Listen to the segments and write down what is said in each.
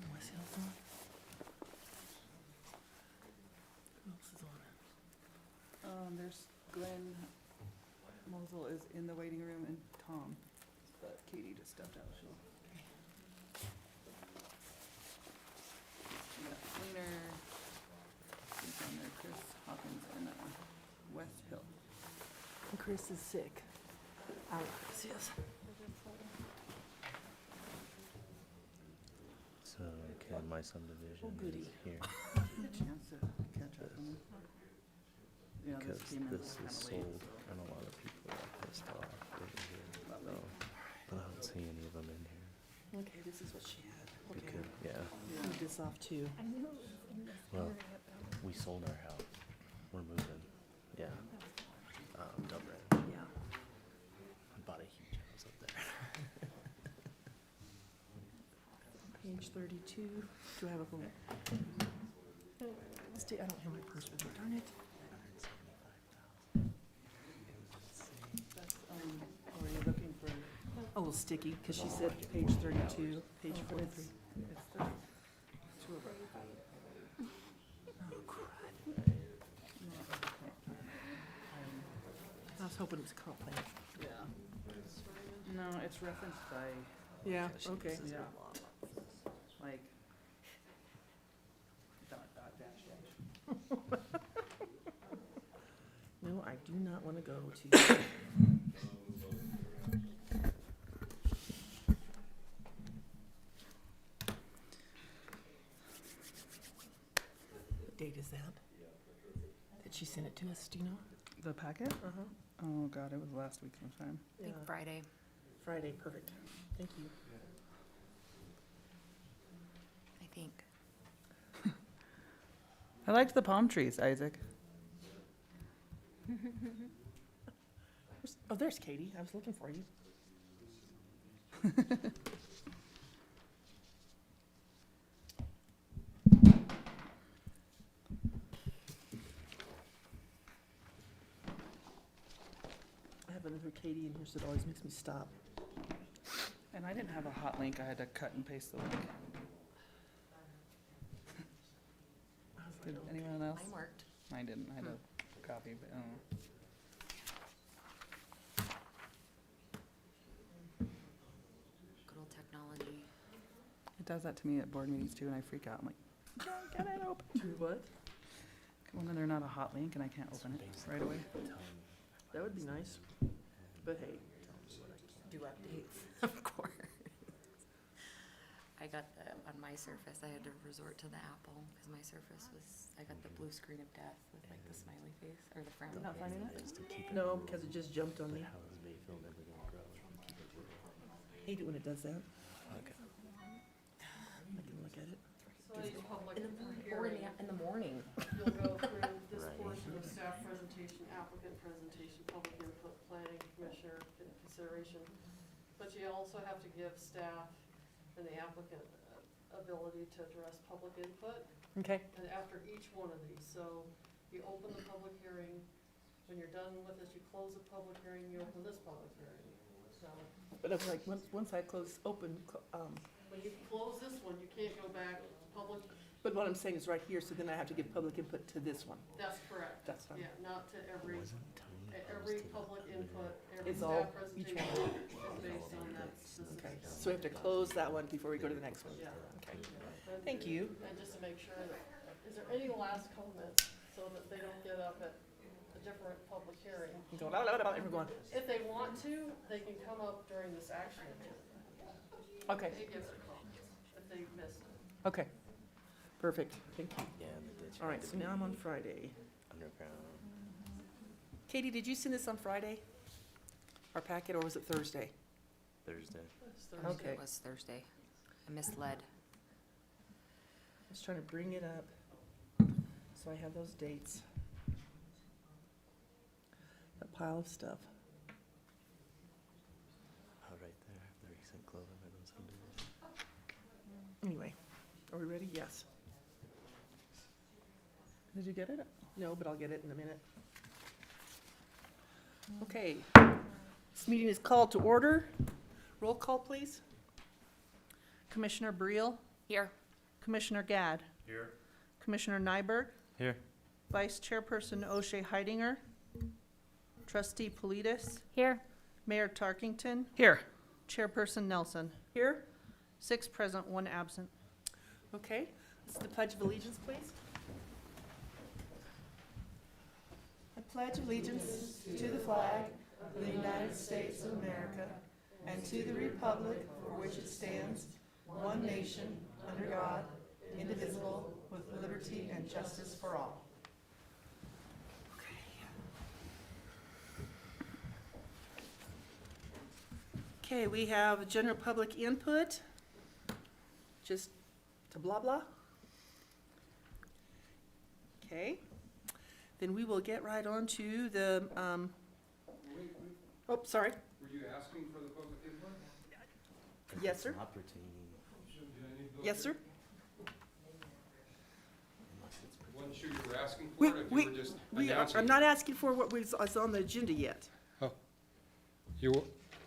on? West Hill's on? Who else is on? There's Glenn Mosel is in the waiting room and Tom, but Katie just stepped out, so. We got Fleener, who's on there, Chris Hawkins, and West Hill. And Chris is sick. Alex is. So, okay, my subdivision Oh, goody. is here A chance to catch up on it. Yeah, because this came in this is kinda late. sold and a lot of people are pissed off over here. So, but I don't see any of them in here. Okay, this is what she had. We Okay. could, yeah. Move this off too. Well, we sold our house. We're moving. Yeah. Dublin. Yeah. I bought a huge house up there. Page 32. Do I have a phone? I don't have my purse with me. Darn it. That's, are you looking for, Oh, sticky, because she said page 32, page 43. it's the, two of our, Oh, crud. no, I was hoping it was comp plan. yeah. No, it's referenced by, Yeah, okay. yeah, like, dot, dot, dash, dash. No, I do not want to go to. What date is that? Did she send it to us, do you know? The packet? Uh-huh. Oh, God, it was last week sometime. I think Friday. Friday, perfect. Thank you. I think. I liked the palm trees, Isaac. Oh, there's Katie. I was looking for you. I have another Katie in here, so it always makes me stop. And I didn't have a hot link, I had to cut and paste the link. I was Did like, anyone else? Mine worked. Mine didn't, I had to copy, but, oh. Good old technology. It does that to me at board meetings too, and I freak out, I'm like, don't get it open. Do what? Well, then they're not a hot link and I can't open it right away. That would be nice. But hey, Do updates, of course. I got the, on my Surface, I had to resort to the Apple, because my Surface was, I got the blue screen of death with like the smiley face, or the frown You're not face. finding it? Is to keep it no, rural. because it just jumped on me. But how is Bayfield ever gonna grow? Keep it rural. Hate it when it does that. Okay. I can look at it. So any public In the, or hearing, in the morning. you'll go through this Right. portion of staff presentation, applicant presentation, public input, planning commissioner consideration. But you also have to give staff and the applicant ability to address public input. Okay. And after each one of these, so you open the public hearing, when you're done with this, you close the public hearing, you open this public hearing. So But I was like, once I close, open, when you close this one, you can't go back public, but what I'm saying is right here, so then I have to give public input to this one. that's correct. That's fine. Yeah, not to every. Wasn't Tony Every opposed to public doing input, it? every It's all- staff each presentation is based on that Okay, specific. so we have to close that one before we go to the next one. Yeah. Okay. And- Thank you. And just to make sure that, is there any last comments so that they don't get up at a different public hearing? I'm going, blah, blah, blah, blah, and we're going, If they want to, they can come up during this action agenda. okay, They get their comments if they missed it. okay. Perfect, thank you. Yeah, and the ditch. All right, had to so now I'm be on Friday. Underground. Katie, did you send this on Friday? Our packet, or was it Thursday? Thursday. It's Thursday. Okay. It was Thursday. I misled. I was trying to bring it up, so I have those dates. A pile of stuff. Oh, right there, the recent closing of those subdivisions. Anyway, are we ready? Yes. Did you get it? No, but I'll get it in a minute. Okay, this meeting is called to order. Roll call, please. Commissioner Briel, Here. Commissioner Gad, Here. Commissioner Nyberg, Here. Vice Chairperson O'Shea Heidinger, Trustee Politis, Here. Mayor Tarkington, Here. Chairperson Nelson. Here. 6 present, 1 absent. Okay, this is the Pledge of Allegiance, please. I pledge allegiance to the flag of the United States of America and to the republic for which it stands, one nation, under God, indivisible, with liberty and justice for all. Okay, we have general public input. Just to blah blah. Okay, then we will get right on to the, oh, sorry. Were you asking for the public input? Yes, sir. Not pertaining, Yes, sir. unless it's Wasn't sure you were asking for We, it, if we, you were just we, announcing. I'm not asking for what was on the agenda yet.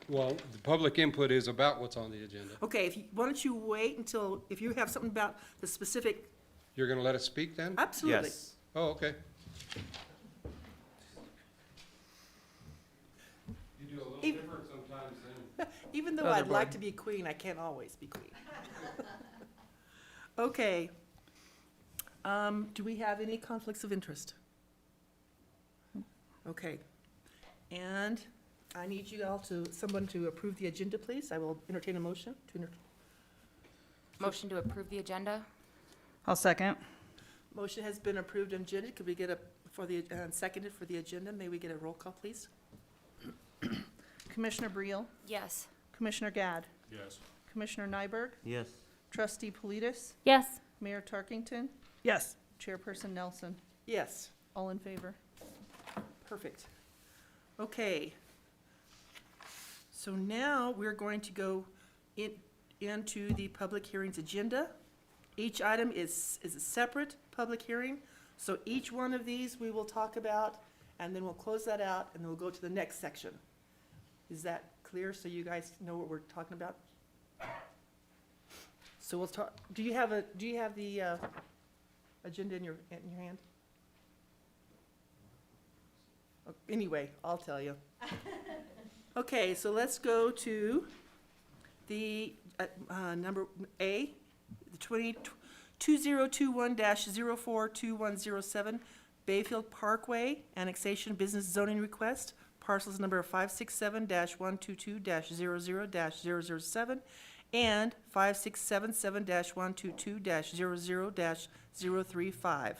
Well, the public input is about what's on the agenda. Okay, why don't you wait until, if you have something about the specific, You're gonna let us speak then? absolutely. Yes. Oh, okay. You do a little Even- different sometimes than. Even though Other I'd like board. to be queen, I can't always be queen. Okay. Do we have any conflicts of interest? Okay. And I need you all someone to approve the agenda, please. I will entertain a motion to Motion to approve the agenda? I'll second. Motion has been approved on agenda. Could we get seconded for the agenda? May we get a roll call, please? Commissioner Briel, Yes. Commissioner Gad, Yes. Commissioner Nyberg, Yes. Trustee Politis, Yes. Mayor Tarkington, Yes. Chairperson Nelson. Yes. All in favor? Perfect. Okay. So now we're going to go into the public hearings agenda. Each item is a separate public hearing, so each one of these we will talk about, and then we'll close that out, and then we'll go to the next section. Is that clear, so you guys know what we're talking about? So we'll talk, do you have the agenda in your hand? Anyway, I'll tell you. Okay, so let's go to the, number A, the 2021-042107 Bayfield Parkway Annexation Business Zoning Request, parcels number 567-122-00-007 and 5677-122-00-035.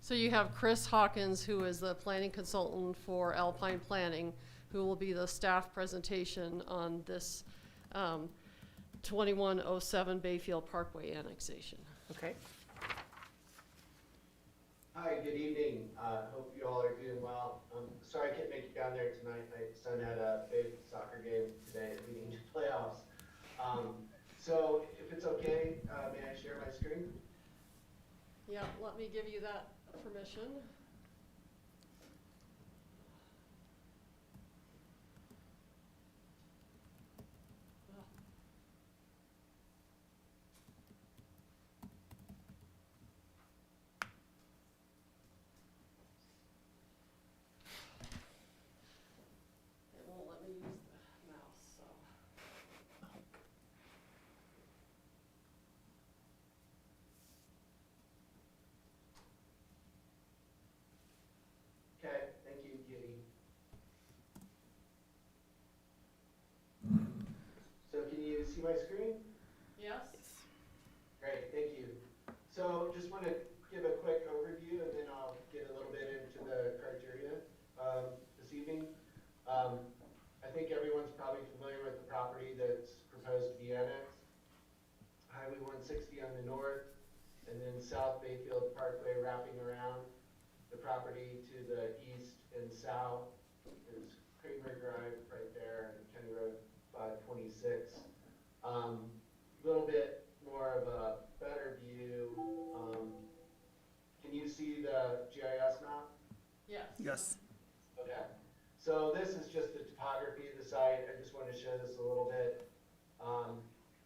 So you have Chris Hawkins, who is the planning consultant for Alpine Planning, who will be the staff presentation on this 2107 Bayfield Parkway annexation. Okay? Hi, good evening. Hope you all are doing well. Sorry I can't make it down there tonight. My son had a big soccer game today leading to playoffs. So if it's okay, may I share my screen? Yeah, let me give you that permission. It won't let me use the mouse, so. Okay, thank you, Kitty. So can you see my screen? Yes? Great, thank you. So just want to give a quick overview and then I'll get a little bit into the criteria this evening. I think everyone's probably familiar with the property that's proposed to be annexed. Highway 160 on the north and then South Bayfield Parkway wrapping around. The property to the east and south is Kramer Drive right there and County Road 526. Little bit more of a better view. Can you see the GIS map? Yes. Yes. Okay. So this is just the topography of the site. I just wanted to show this a little bit.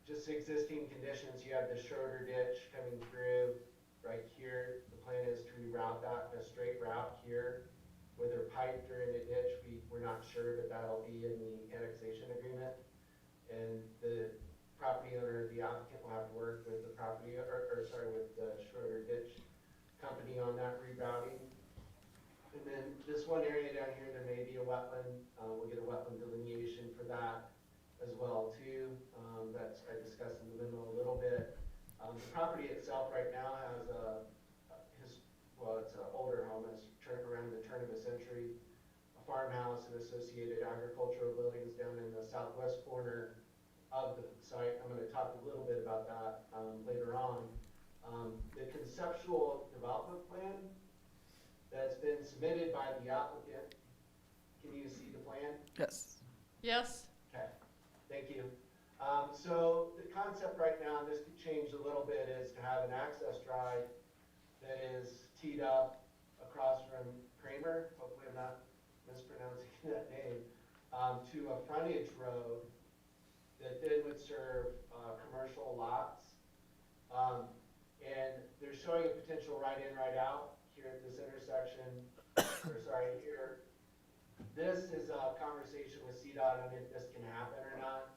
Just just existing conditions, you have the Schroeder ditch coming through right here. The plan is to reroute that in a straight route here. Whether piped or in a ditch, we're not sure, but that'll be in the annexation agreement. And the property owner, the applicant, will have to work with the with the Schroeder ditch company on that rerouting. And then this one area down here, there may be a wetland. We'll get a wetland delineation for that as well too. That's, I discussed in the memo a little bit. The property itself right now has it's an older home. It's around the turn of the century. A farmhouse and associated agricultural buildings down in the southwest corner of the site. I'm going to talk a little bit about that later on. The conceptual development plan that's been submitted by the applicant. Can you see the plan? Yes. Yes? Okay, thank you. So the concept right now, and this could change a little bit, is to have an access drive that is teed up across from Kramer, hopefully I'm not mispronouncing that name, to a frontage road that then would serve commercial lots. And they're showing a potential right in, right out here at this intersection, here. This is a conversation with CDOT on if this can happen or not.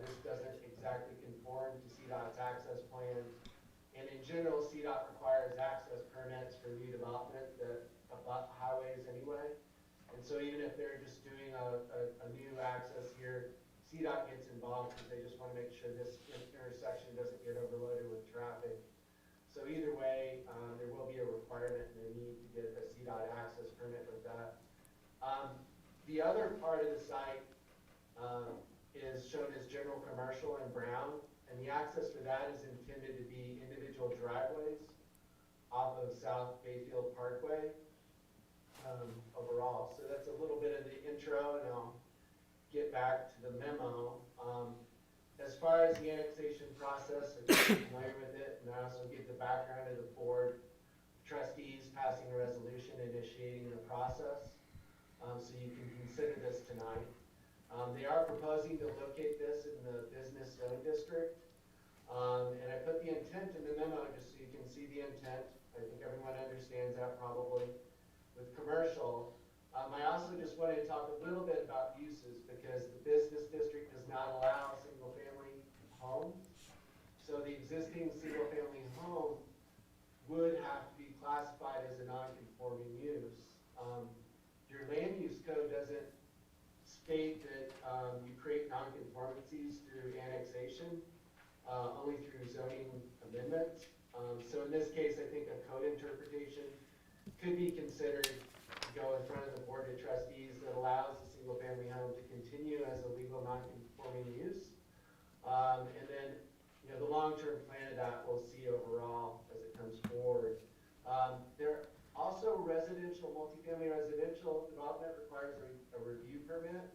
This doesn't exactly conform to CDOT's access plan. And in general, CDOT requires access permits for new development that abut highways anyway. And so even if they're just doing a new access here, CDOT gets involved because they just want to make sure this intersection doesn't get overloaded with traffic. So either way, there will be a requirement and a need to get a CDOT access permit with that. The other part of the site is shown as general commercial in brown, and the access for that is intended to be individual driveways off of South Bayfield Parkway overall. So that's a little bit of the intro, and I'll get back to the memo. As far as the annexation process, I'm familiar with it, and I also give the background of the board trustees passing a resolution initiating the process. So you can consider this tonight. They are proposing to locate this in the business zone district. And I put the intent in the memo just so you can see the intent. I think everyone understands that probably. With commercial, I also just wanted to talk a little bit about uses because the business district does not allow single-family homes. So the existing single-family home would have to be classified as a non-conforming use. Your land use code doesn't state that you create non-conformities through annexation, only through zoning amendments. So in this case, I think a code interpretation could be considered to go in front of the board of trustees that allows the single-family home to continue as a legal non-conforming use. And then, the long-term plan of that we'll see overall as it comes forward. There also multifamily residential development requires a review permit.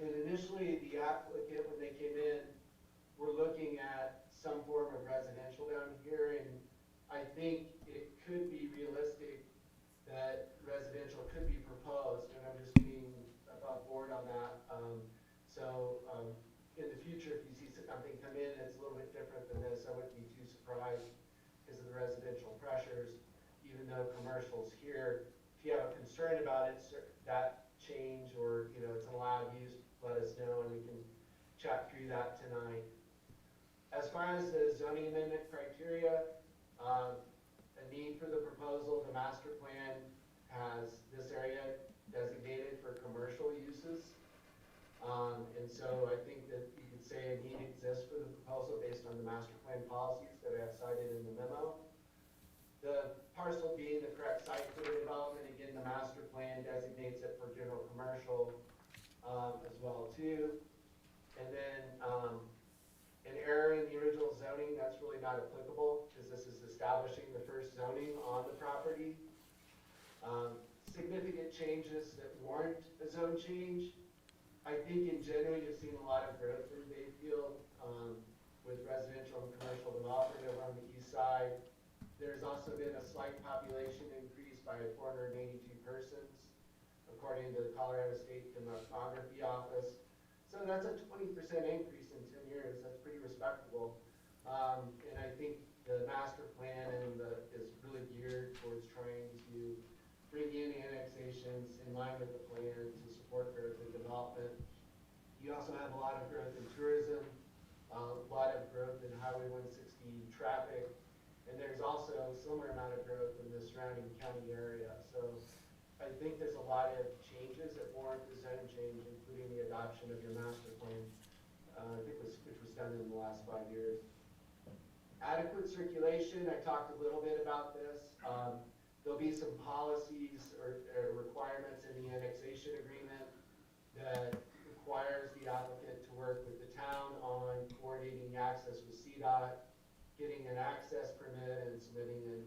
And initially, the applicant, when they came in, were looking at some form of residential down here, and I think it could be realistic that residential could be proposed, and I'm just being above board on that. In the future, if you see something come in that's a little bit different than this, I wouldn't be too surprised because of the residential pressures, even though commercial's here. If you have a concern about it, that change, or it's an allowed use, let us know and we can chat through that tonight. As far as the zoning amendment criteria, a need for the proposal, the master plan has this area designated for commercial uses. And so I think that you could say a need exists for the proposal based on the master plan policies that I have cited in the memo. The parcel being the correct site for the development, again, the master plan designates it for general commercial as well too. And then an error in the original zoning, that's really not applicable because this is establishing the first zoning on the property. Significant changes that warrant a zone change. I think in general you've seen a lot of growth in Bayfield with residential and commercial development over on the east side. There's also been a slight population increase by 482 persons, according to the Colorado State Demography Office. So that's a 20% increase in 10 years. That's pretty respectable. And I think the master plan is really geared towards trying to bring in annexations in line with the plan to support growth and development. You also have a lot of growth in tourism, a lot of growth in Highway 160 traffic, and there's also a similar amount of growth in the surrounding county area. So I think there's a lot of changes that warrant the zone change, including the adoption of your master plan, which was done in the last 5 years. Adequate circulation, I talked a little bit about this. There'll be some policies or requirements in the annexation agreement that requires the applicant to work with the town on coordinating access with CDOT, getting an access permit, and submitting an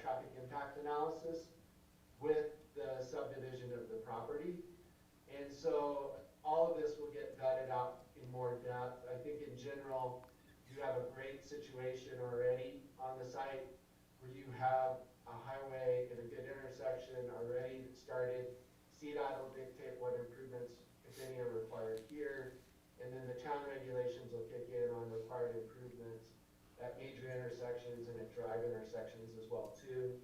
traffic impact analysis with the subdivision of the property. And so all of this will get vetted out in more depth. I think in general, you have a great situation already on the site where you have a highway and a good intersection already that started. CDOT will dictate what improvements, if any, are required here, and then the town regulations will kick in on required improvements at major intersections and at drive intersections as well too.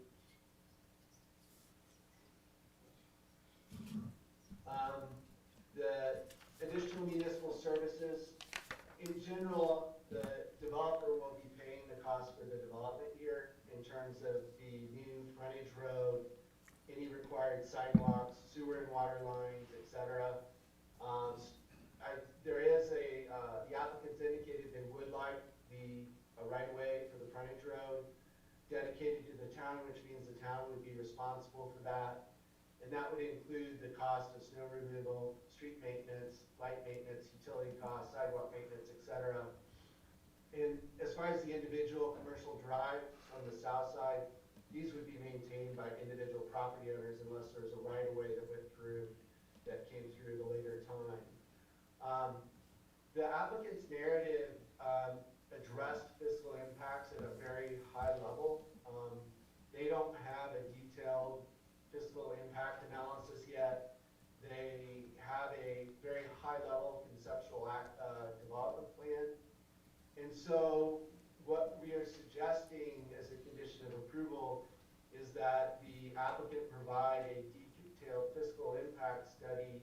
The additional municipal services, in general, the developer will be paying the cost for the development here in terms of the new frontage road, any required sidewalks, sewer and water lines, etc. There is the applicants indicated they would like a right-of-way for the frontage road dedicated to the town, which means the town would be responsible for that. And that would include the cost of snow removal, street maintenance, light maintenance, utility costs, sidewalk maintenance, etc. And as far as the individual commercial drive on the south side, these would be maintained by individual property owners unless there's a right-of-way that went through, that came through at a later time. The applicant's narrative addressed fiscal impacts at a very high level. They don't have a detailed fiscal impact analysis yet. They have a very high-level conceptual development plan. And so what we are suggesting as a condition of approval is that the applicant provide a detailed fiscal impact study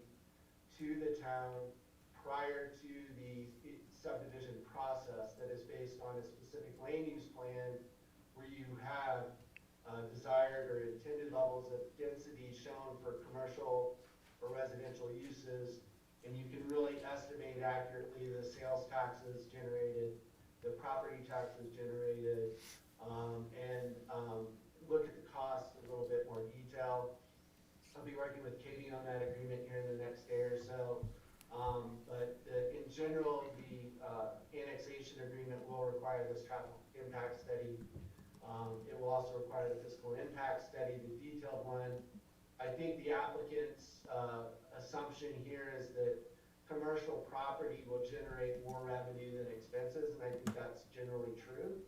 to the town prior to the subdivision process that is based on a specific land use plan where you have desired or intended levels of density shown for commercial or residential uses, and you can really estimate accurately the sales taxes generated, the property taxes generated, and look at the costs in a little bit more detail. I'll be working with Katie on that agreement here in the next day or so. But in general, the annexation agreement will require this traffic impact study. It will also require the fiscal impact study, the detailed one. I think the applicant's assumption here is that commercial property will generate more revenue than expenses, and I think that's generally true.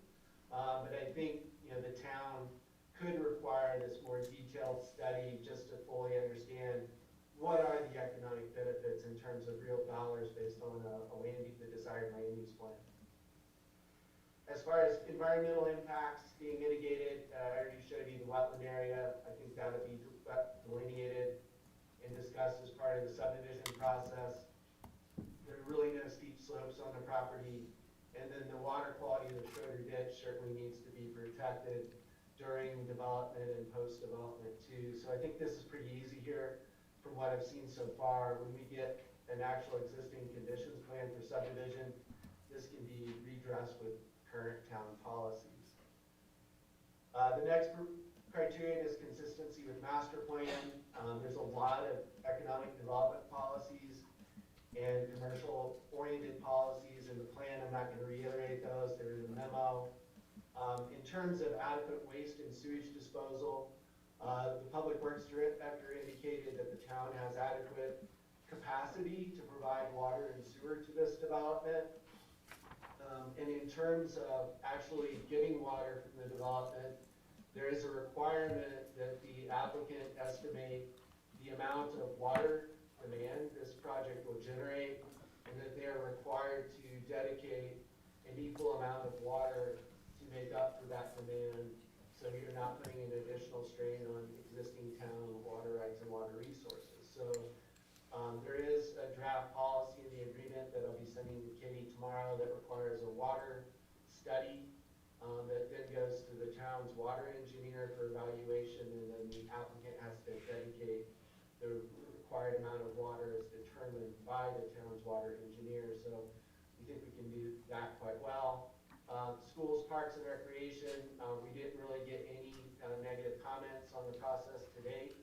But I think the town could require this more detailed study just to fully understand what are the economic benefits in terms of real dollars based on the desired land use plan. As far as environmental impacts being mitigated, I already showed you the wetland area. I think that would be delineated and discussed as part of the subdivision process. There are really no steep slopes on the property, and then the water quality of the Schroeder ditch certainly needs to be protected during development and post-development too. So I think this is pretty easy here from what I've seen so far. When we get an actual existing conditions plan for subdivision, this can be redressed with current town policies. The next criterion is consistency with master plan. There's a lot of economic development policies and commercial oriented policies in the plan. I'm not going to reiterate those, they're in the memo. In terms of adequate waste and sewage disposal, the Public Works Director indicated that the town has adequate capacity to provide water and sewer to this development. And in terms of actually getting water from the development, there is a requirement that the applicant estimate the amount of water demand this project will generate, and that they are required to dedicate an equal amount of water to make up for that demand, so you're not putting an additional strain on existing town water rights and water resources. So there is a draft policy in the agreement that I'll be sending to Katie tomorrow that requires a water study that then goes to the town's water engineer for evaluation, and then the applicant has to dedicate the required amount of water as determined by the town's water engineer. So we think we can do that quite well. Schools, parks, and recreation, we didn't really get any negative comments on the process to date.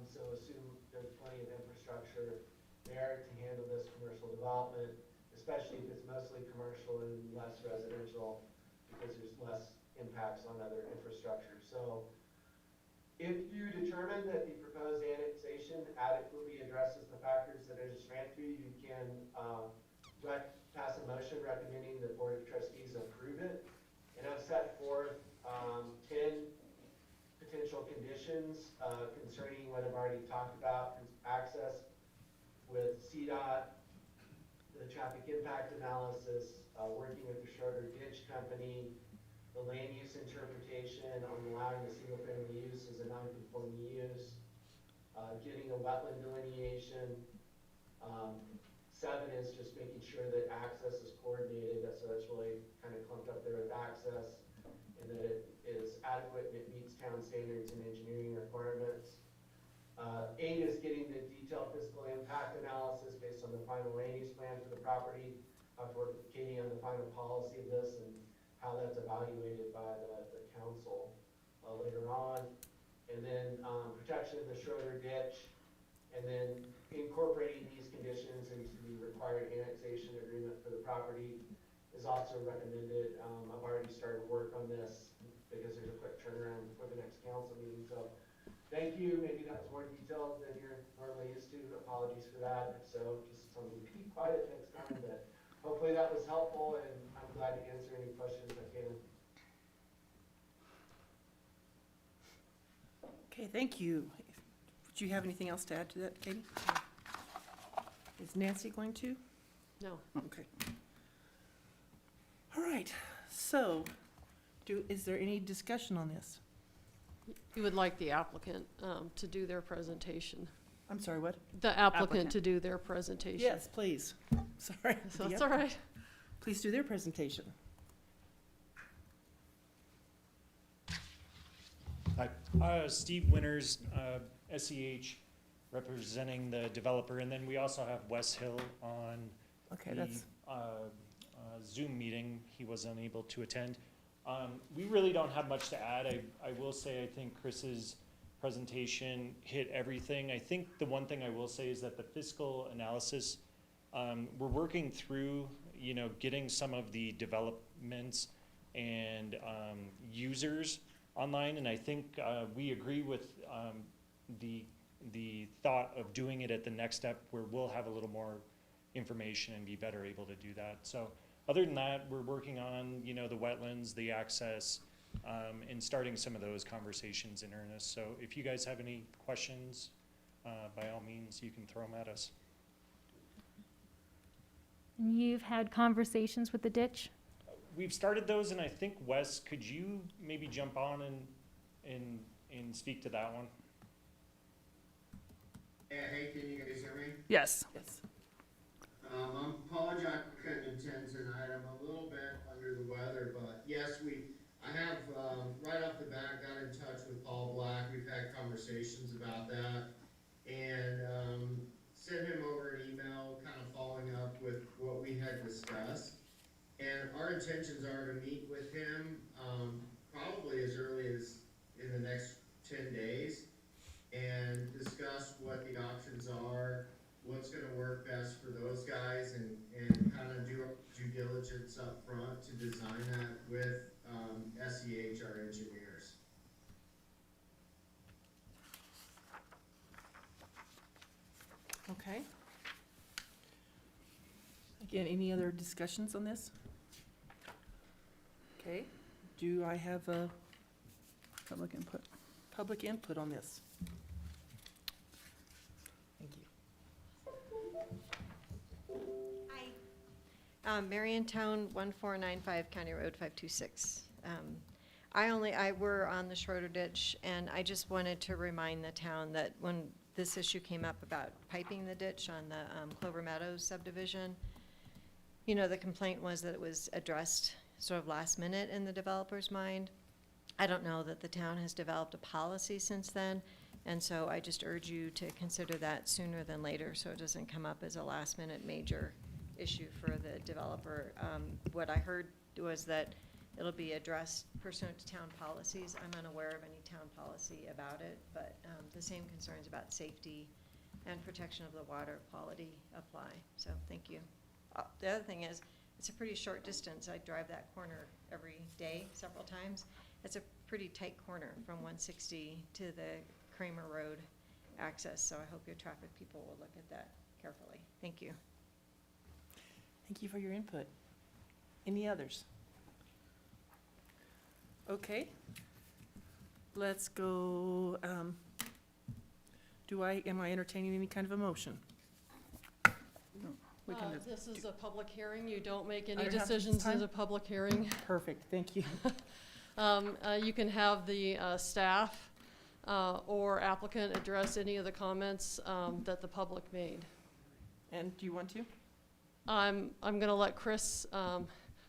So assume there's plenty of infrastructure there to handle this commercial development, especially if it's mostly commercial and less residential, because there's less impacts on other infrastructure. So if you determine that the proposed annexation adequately addresses the factors that I just ran through, you can pass a motion recommending the Board of Trustees approve it. And I've set forth 10 potential conditions concerning what I've already talked about: access with CDOT, the traffic impact analysis, working with the Schroeder Ditch Company, the land use interpretation on allowing the single-family use as a non-conforming use, getting a wetland delineation. 7 is just making sure that access is coordinated, so that's really kind of clumped up there with access, and that it is adequate and it meets town standards and engineering requirements. 8 is getting the detailed physical impact analysis based on the final land use plan for the property. I'll have to work with Katie on the final policy of this and how that's evaluated by the council later on. And then protection of the Schroeder Ditch, and then incorporating these conditions into the required annexation agreement for the property is also recommended. I've already started work on this because there's a quick turnaround before the next council meeting. So thank you. Maybe that was more detailed than you're normally used to. Apologies for that. If so, just tell me to be quiet next time. But hopefully that was helpful, and I'm glad to answer any questions I can. Okay, thank you. Would you have anything else to add to that, Katie? Is Nancy going to? No. Okay. All right, so is there any discussion on this? You would like the applicant to do their presentation. I'm sorry, what? The applicant to do their presentation. Yes, please. Sorry. So that's all right. Please do their presentation. Hi, Steve Winters, SEH, representing the developer, and then we also have Wes Hill on Okay, the that's, Zoom meeting. He was unable to attend. We really don't have much to add. I will say I think Chris's presentation hit everything. I think the one thing I will say is that the fiscal analysis, we're working through, getting some of the developments and users online, and I think we agree with the thought of doing it at the next step where we'll have a little more information and be better able to do that. So other than that, we're working on, the wetlands, the access, and starting some of those conversations in earnest. So if you guys have any questions, by all means, you can throw them at us. And you've had conversations with the ditch? We've started those, and I think, Wes, could you maybe jump on and speak to that one? Yeah, hey, can you guys hear me? yes. Yes. I apologize for couldn't attend tonight. I'm a little bit under the weather, but yes, I have, right off the bat, got in touch with Paul Black. We've had conversations about that, and sent him over an email kind of following up with what we had discussed. And our intentions are to meet with him probably as early as in the next 10 days and discuss what the options are, what's going to work best for those guys, and kind of do due diligence up front to design that with SEH, our engineers. Okay. Again, any other discussions on this? Okay, do I have a public input on this? Thank you. Hi. Mariontown, 1495 County Road 526. We're on the Schroeder ditch, and I just wanted to remind the town that when this issue came up about piping the ditch on the Clover Meadows subdivision, you know, the complaint was that it was addressed sort of last minute in the developer's mind. I don't know that the town has developed a policy since then, and so I just urge you to consider that sooner than later so it doesn't come up as a last minute major issue for the developer. What I heard was that it'll be addressed pursuant to town policies. I'm unaware of any town policy about it, but the same concerns about safety and protection of the water quality apply. So thank you. The other thing is, it's a pretty short distance. I drive that corner every day, several times. It's a pretty tight corner from 160 to the Kramer Road access, so I hope your traffic people will look at that carefully. Thank you. Thank you for your input. Any others? Okay. Let's go, am I entertaining any kind of a motion? We can just This is a public hearing. You don't make I any don't have to decisions in sign? a public hearing. Perfect, thank you. You can have the staff or applicant address any of the comments that the public made. And do you want to? I'm going to let Chris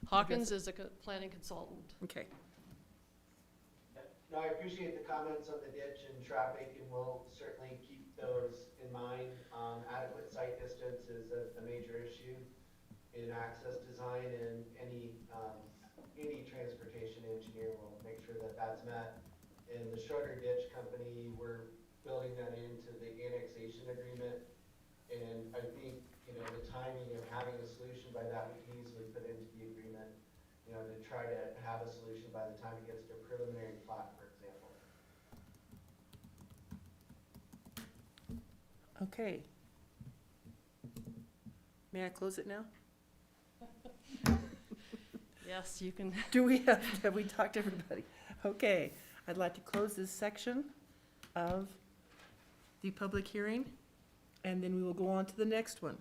Hawkins is a planning consultant. Okay. No, I appreciate the comments on the ditch and traffic, and we'll certainly keep those in mind. Adequate site distance is a major issue in access design, and any transportation engineer will make sure that that's met. And the Schroeder Ditch Company, we're building that into the annexation agreement, and I think, you know, the timing of having a solution by that, we can easily put into the agreement, you know, to try to have a solution by the time it gets to preliminary plat, for example. Okay. May I close it now? Yes, you can. Have we talked to everybody? Okay, I'd like to close this section of the public hearing, and then we will go on to the next one,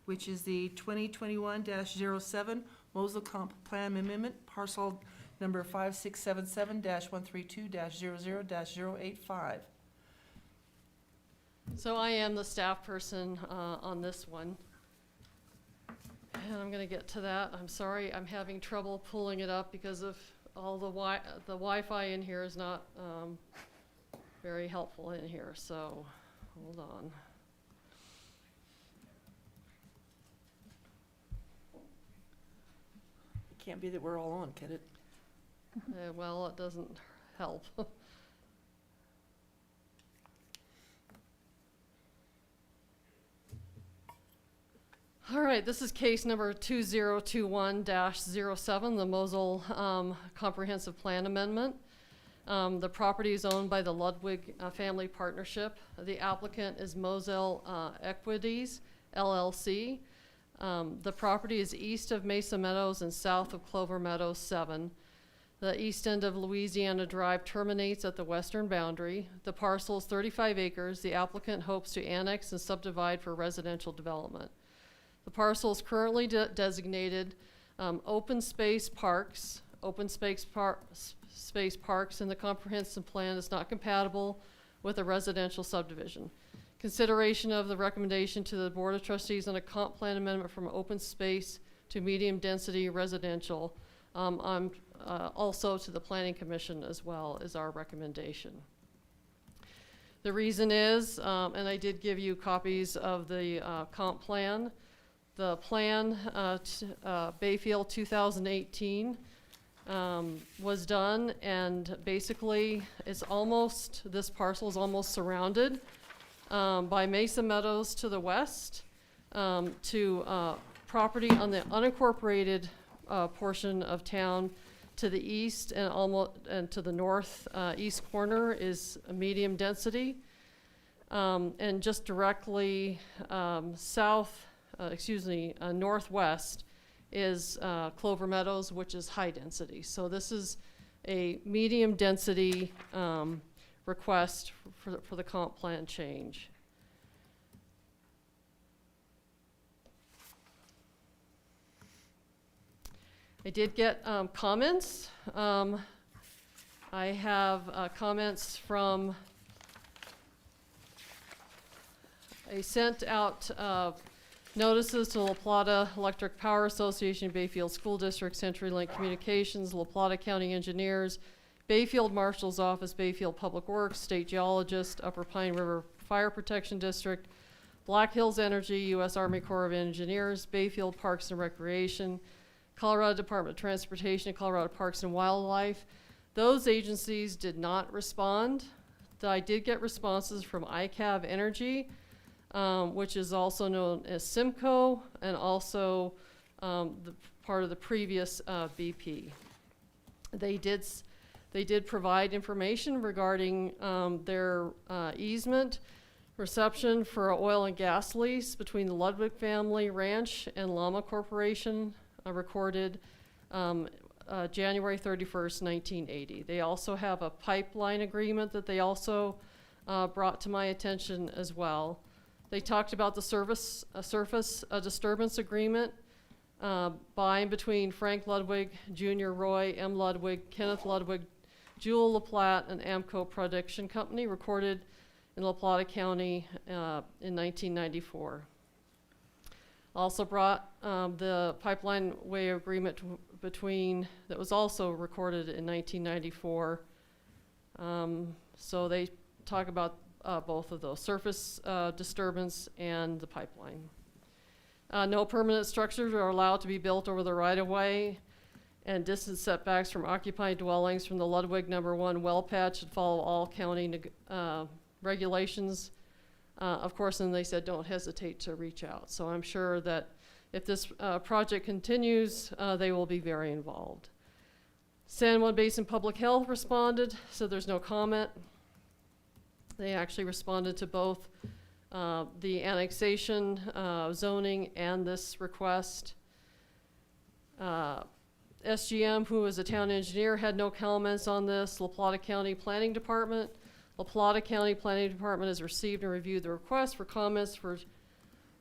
which is the 2021-07 Mosel Comp Plan Amendment, parcel number 5677-132-00-085. So I am the staff person on this one. And I'm going to get to that. I'm sorry, I'm having trouble pulling it up because of all the Wi-Fi in here is not very helpful in here, so hold on. It can't be that we're all on, can it? Well, it doesn't help. All right, this is case number 2021-07, the Mosel Comprehensive Plan Amendment. The property is owned by the Ludwig Family Partnership. The applicant is Mosel Equities, LLC. The property is east of Mesa Meadows and south of Clover Meadows 7. The east end of Louisiana Drive terminates at the western boundary. The parcel is 35 acres. The applicant hopes to annex and subdivide for residential development. The parcel is currently designated open space parks. Open space parks in the comprehensive plan is not compatible with a residential subdivision. Consideration of the recommendation to the Board of Trustees on a comp plan amendment from open space to medium density residential. Also to the Planning Commission as well is our recommendation. The reason is, and I did give you copies of the comp plan. The plan, Bayfield 2018, was done, and basically this parcel is almost surrounded by Mesa Meadows to the west, to property on the unincorporated portion of town to the east and to the north east corner is a medium density, and just directly northwest is Clover Meadows, which is high density. So this is a medium density request for the comp plan change. I did get comments. I have comments from, I sent out notices to La Plata Electric Power Association, Bayfield School District, CenturyLink Communications, La Plata County Engineers, Bayfield Marshal's Office, Bayfield Public Works, State Geologist, Upper Pine River Fire Protection District, Black Hills Energy, U.S. Army Corps of Engineers, Bayfield Parks and Recreation, Colorado Department of Transportation, Colorado Parks and Wildlife. Those agencies did not respond. I did get responses from ICAV Energy, which is also known as Simcoe, and also the part of the previous BP. They did provide information regarding their easement reception for an oil and gas lease between the Ludwig family ranch and Llama Corporation, recorded January 31st, 1980. They also have a pipeline agreement that they also brought to my attention as well. They talked about the surface disturbance agreement by and between Frank Ludwig, Jr. Roy, M. Ludwig, Kenneth Ludwig, Jewel LaPlatte, and Amco Production Company, recorded in La Plata County in 1994. Also brought the pipeline way agreement between, that was also recorded in 1994. So they talk about both of those, surface disturbance and the pipeline. No permanent structures are allowed to be built over the right-of-way, and distance setbacks from occupied dwellings from the Ludwig number 1 well pad should follow all county regulations. Of course, and they said don't hesitate to reach out. So I'm sure that if this project continues, they will be very involved. San Juan Basin Public Health responded, so there's no comment. They actually responded to both the annexation, zoning, and this request. SGM, who is a town engineer, had no comments on this. La Plata County Planning Department. La Plata County Planning Department has received and reviewed the request for comments for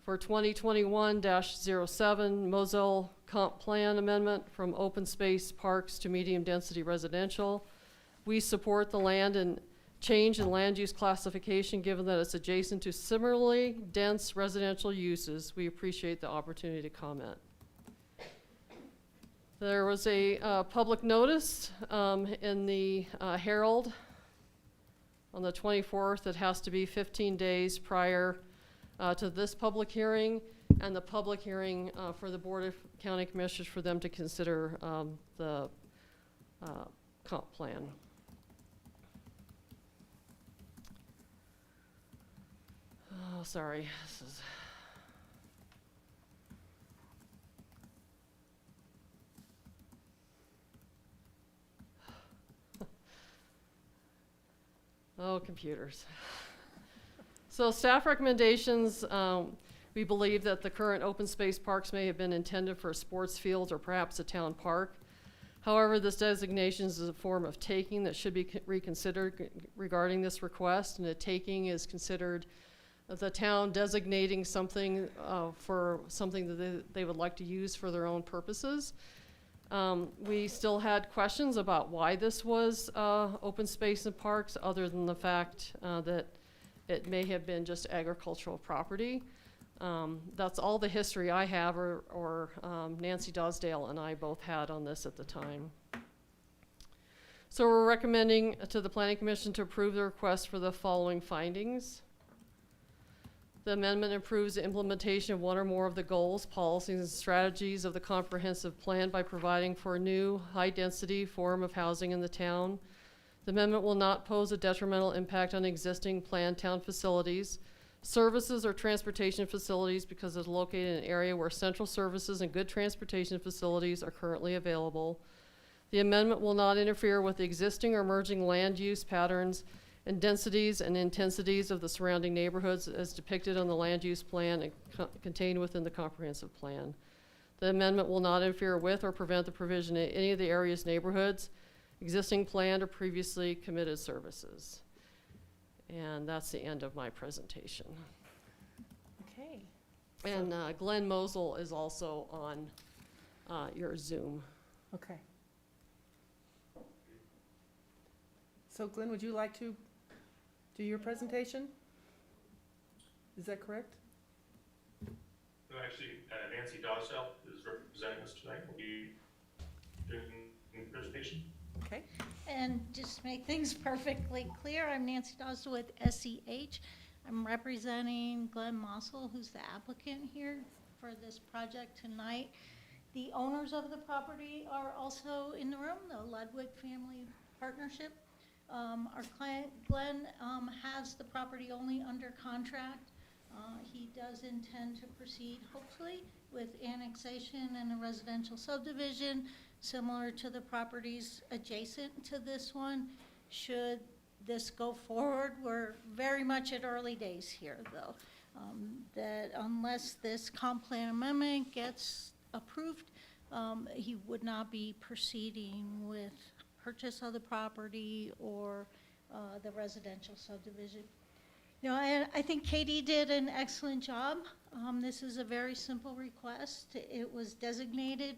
2021-07 Moselle Comp Plan Amendment from open space parks to medium density residential. We support the land and change in land use classification given that it's adjacent to similarly dense residential uses. We appreciate the opportunity to comment. There was a public notice in the Herald on the 24th. It has to be 15 days prior to this public hearing, and the public hearing for the Board of County Commissioners for them to consider the comp plan. Oh, sorry. This is oh, computers. So staff recommendations, we believe that the current open space parks may have been intended for sports fields or perhaps a town park. However, this designation is a form of taking that should be reconsidered regarding this request, and a taking is considered the town designating something for something that they would like to use for their own purposes. We still had questions about why this was open space and parks, other than the fact that it may have been just agricultural property. That's all the history I have, or Nancy Dosdale and I both had on this at the time. So we're recommending to the Planning Commission to approve the request for the following findings. The amendment improves the implementation of one or more of the goals, policies, and strategies of the comprehensive plan by providing for a new high-density form of housing in the town. The amendment will not pose a detrimental impact on existing planned town facilities, services, or transportation facilities because it's located in an area where central services and good transportation facilities are currently available. The amendment will not interfere with the existing or emerging land use patterns and densities and intensities of the surrounding neighborhoods as depicted on the land use plan and contained within the comprehensive plan. The amendment will not interfere with or prevent the provision in any of the area's neighborhoods, existing planned or previously committed services. And that's the end of my presentation. Okay. And Glenn Mosel is also on your Zoom. Okay. So Glenn, would you like to do your presentation? Is that correct? No, actually, Nancy Dawsell is representing us tonight. Will be doing the presentation. Okay. And just to make things perfectly clear, I'm Nancy Dawson with SEH. I'm representing Glenn Mossel, who's the applicant here for this project tonight. The owners of the property are also in the room, the Ludwig Family Partnership. Our client, Glenn, has the property only under contract. He does intend to proceed, hopefully, with annexation and a residential subdivision similar to the properties adjacent to this one. Should this go forward, we're very much at early days here, though. That unless this comp plan amendment gets approved, he would not be proceeding with purchase of the property or the residential subdivision. You know, and I think Katie did an excellent job. This is a very simple request. It was designated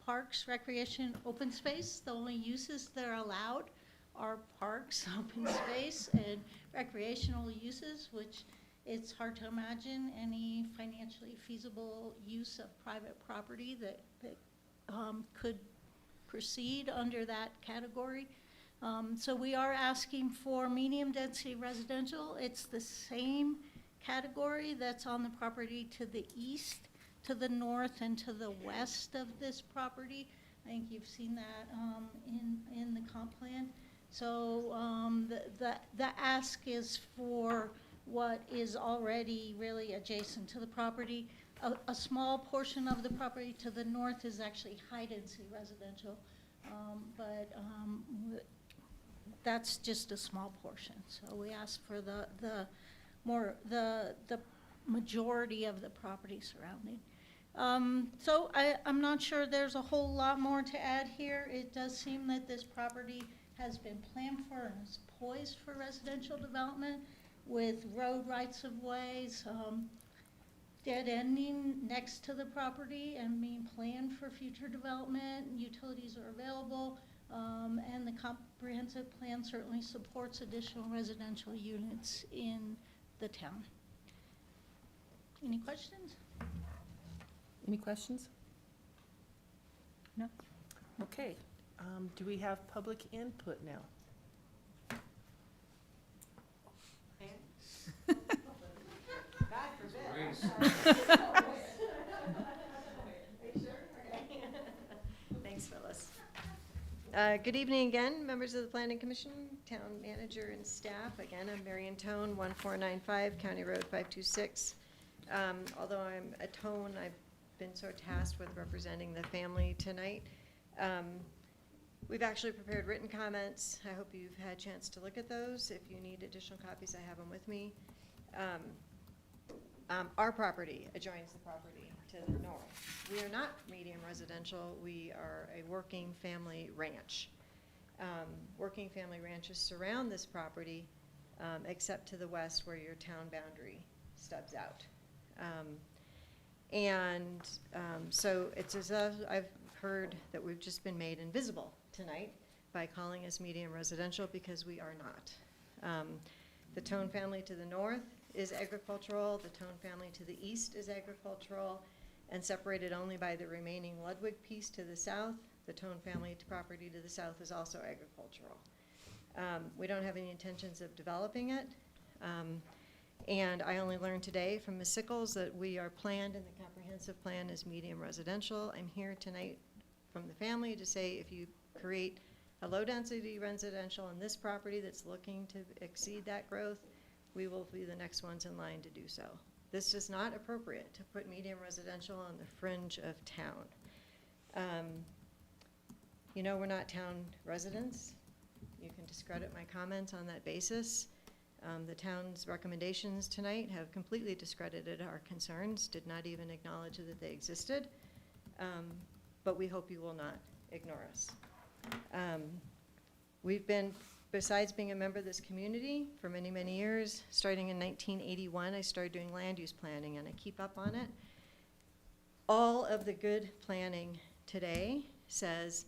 parks, recreation, open space. The only uses that are allowed are parks, open space, and recreational uses, which it's hard to imagine any financially feasible use of private property that could proceed under that category. So we are asking for medium density residential. It's the same category that's on the property to the east, to the north, and to the west of this property. I think you've seen that in the comp plan. So the ask is for what is already really adjacent to the property. A small portion of the property to the north is actually high density residential, but that's just a small portion. So we ask for the majority of the property surrounding. So I'm not sure there's a whole lot more to add here. It does seem that this property has been planned for and is poised for residential development with road rights of ways, dead ending next to the property and being planned for future development. Utilities are available, and the comprehensive plan certainly supports additional residential units in the town. Any questions? Any questions? No. Okay. Do we have public input now? Thanks, Phyllis. Good evening again, members of the Planning Commission, Town Manager and staff. Again, I'm Marion Tone, 1495 County Road 526. Although I'm a Tone, I've been so tasked with representing the family tonight. We've actually prepared written comments. I hope you've had a chance to look at those. If you need additional copies, I have them with me. Our property adjoins the property to the north. We are not medium residential. We are a working family ranch. Working family ranches surround this property, except to the west where your town boundary stubs out. So it's as if I've heard that we've just been made invisible tonight by calling us medium residential, because we are not. The Tone family to the north is agricultural, the Tone family to the east is agricultural, and separated only by the remaining Ludwig piece to the south. The Tone family property to the south is also agricultural. We don't have any intentions of developing it. And I only learned today from Ms. Sickles that we are planned in the comprehensive plan as medium residential. I'm here tonight from the family to say, if you create a low-density residential on this property that's looking to exceed that growth, we will be the next ones in line to do so. This is not appropriate to put medium residential on the fringe of town. You know, we're not town residents. You can discredit my comments on that basis. The town's recommendations tonight have completely discredited our concerns, did not even acknowledge that they existed. But we hope you will not ignore us. We've been, besides being a member of this community for many, many years, starting in 1981, I started doing land use planning, and I keep up on it. All of the good planning today says,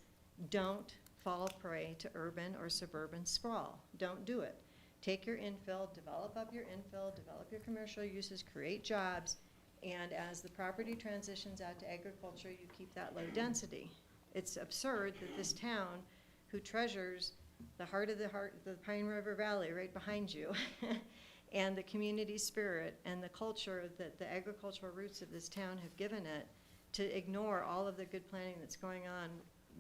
don't fall prey to urban or suburban sprawl. Don't do it. Take your infill, develop up your infill, develop your commercial uses, create jobs, and as the property transitions out to agriculture, you keep that low density. It's absurd that this town, who treasures the heart, the Pine River Valley right behind you, and the community spirit and the culture that the agricultural roots of this town have given it, to ignore all of the good planning that's going on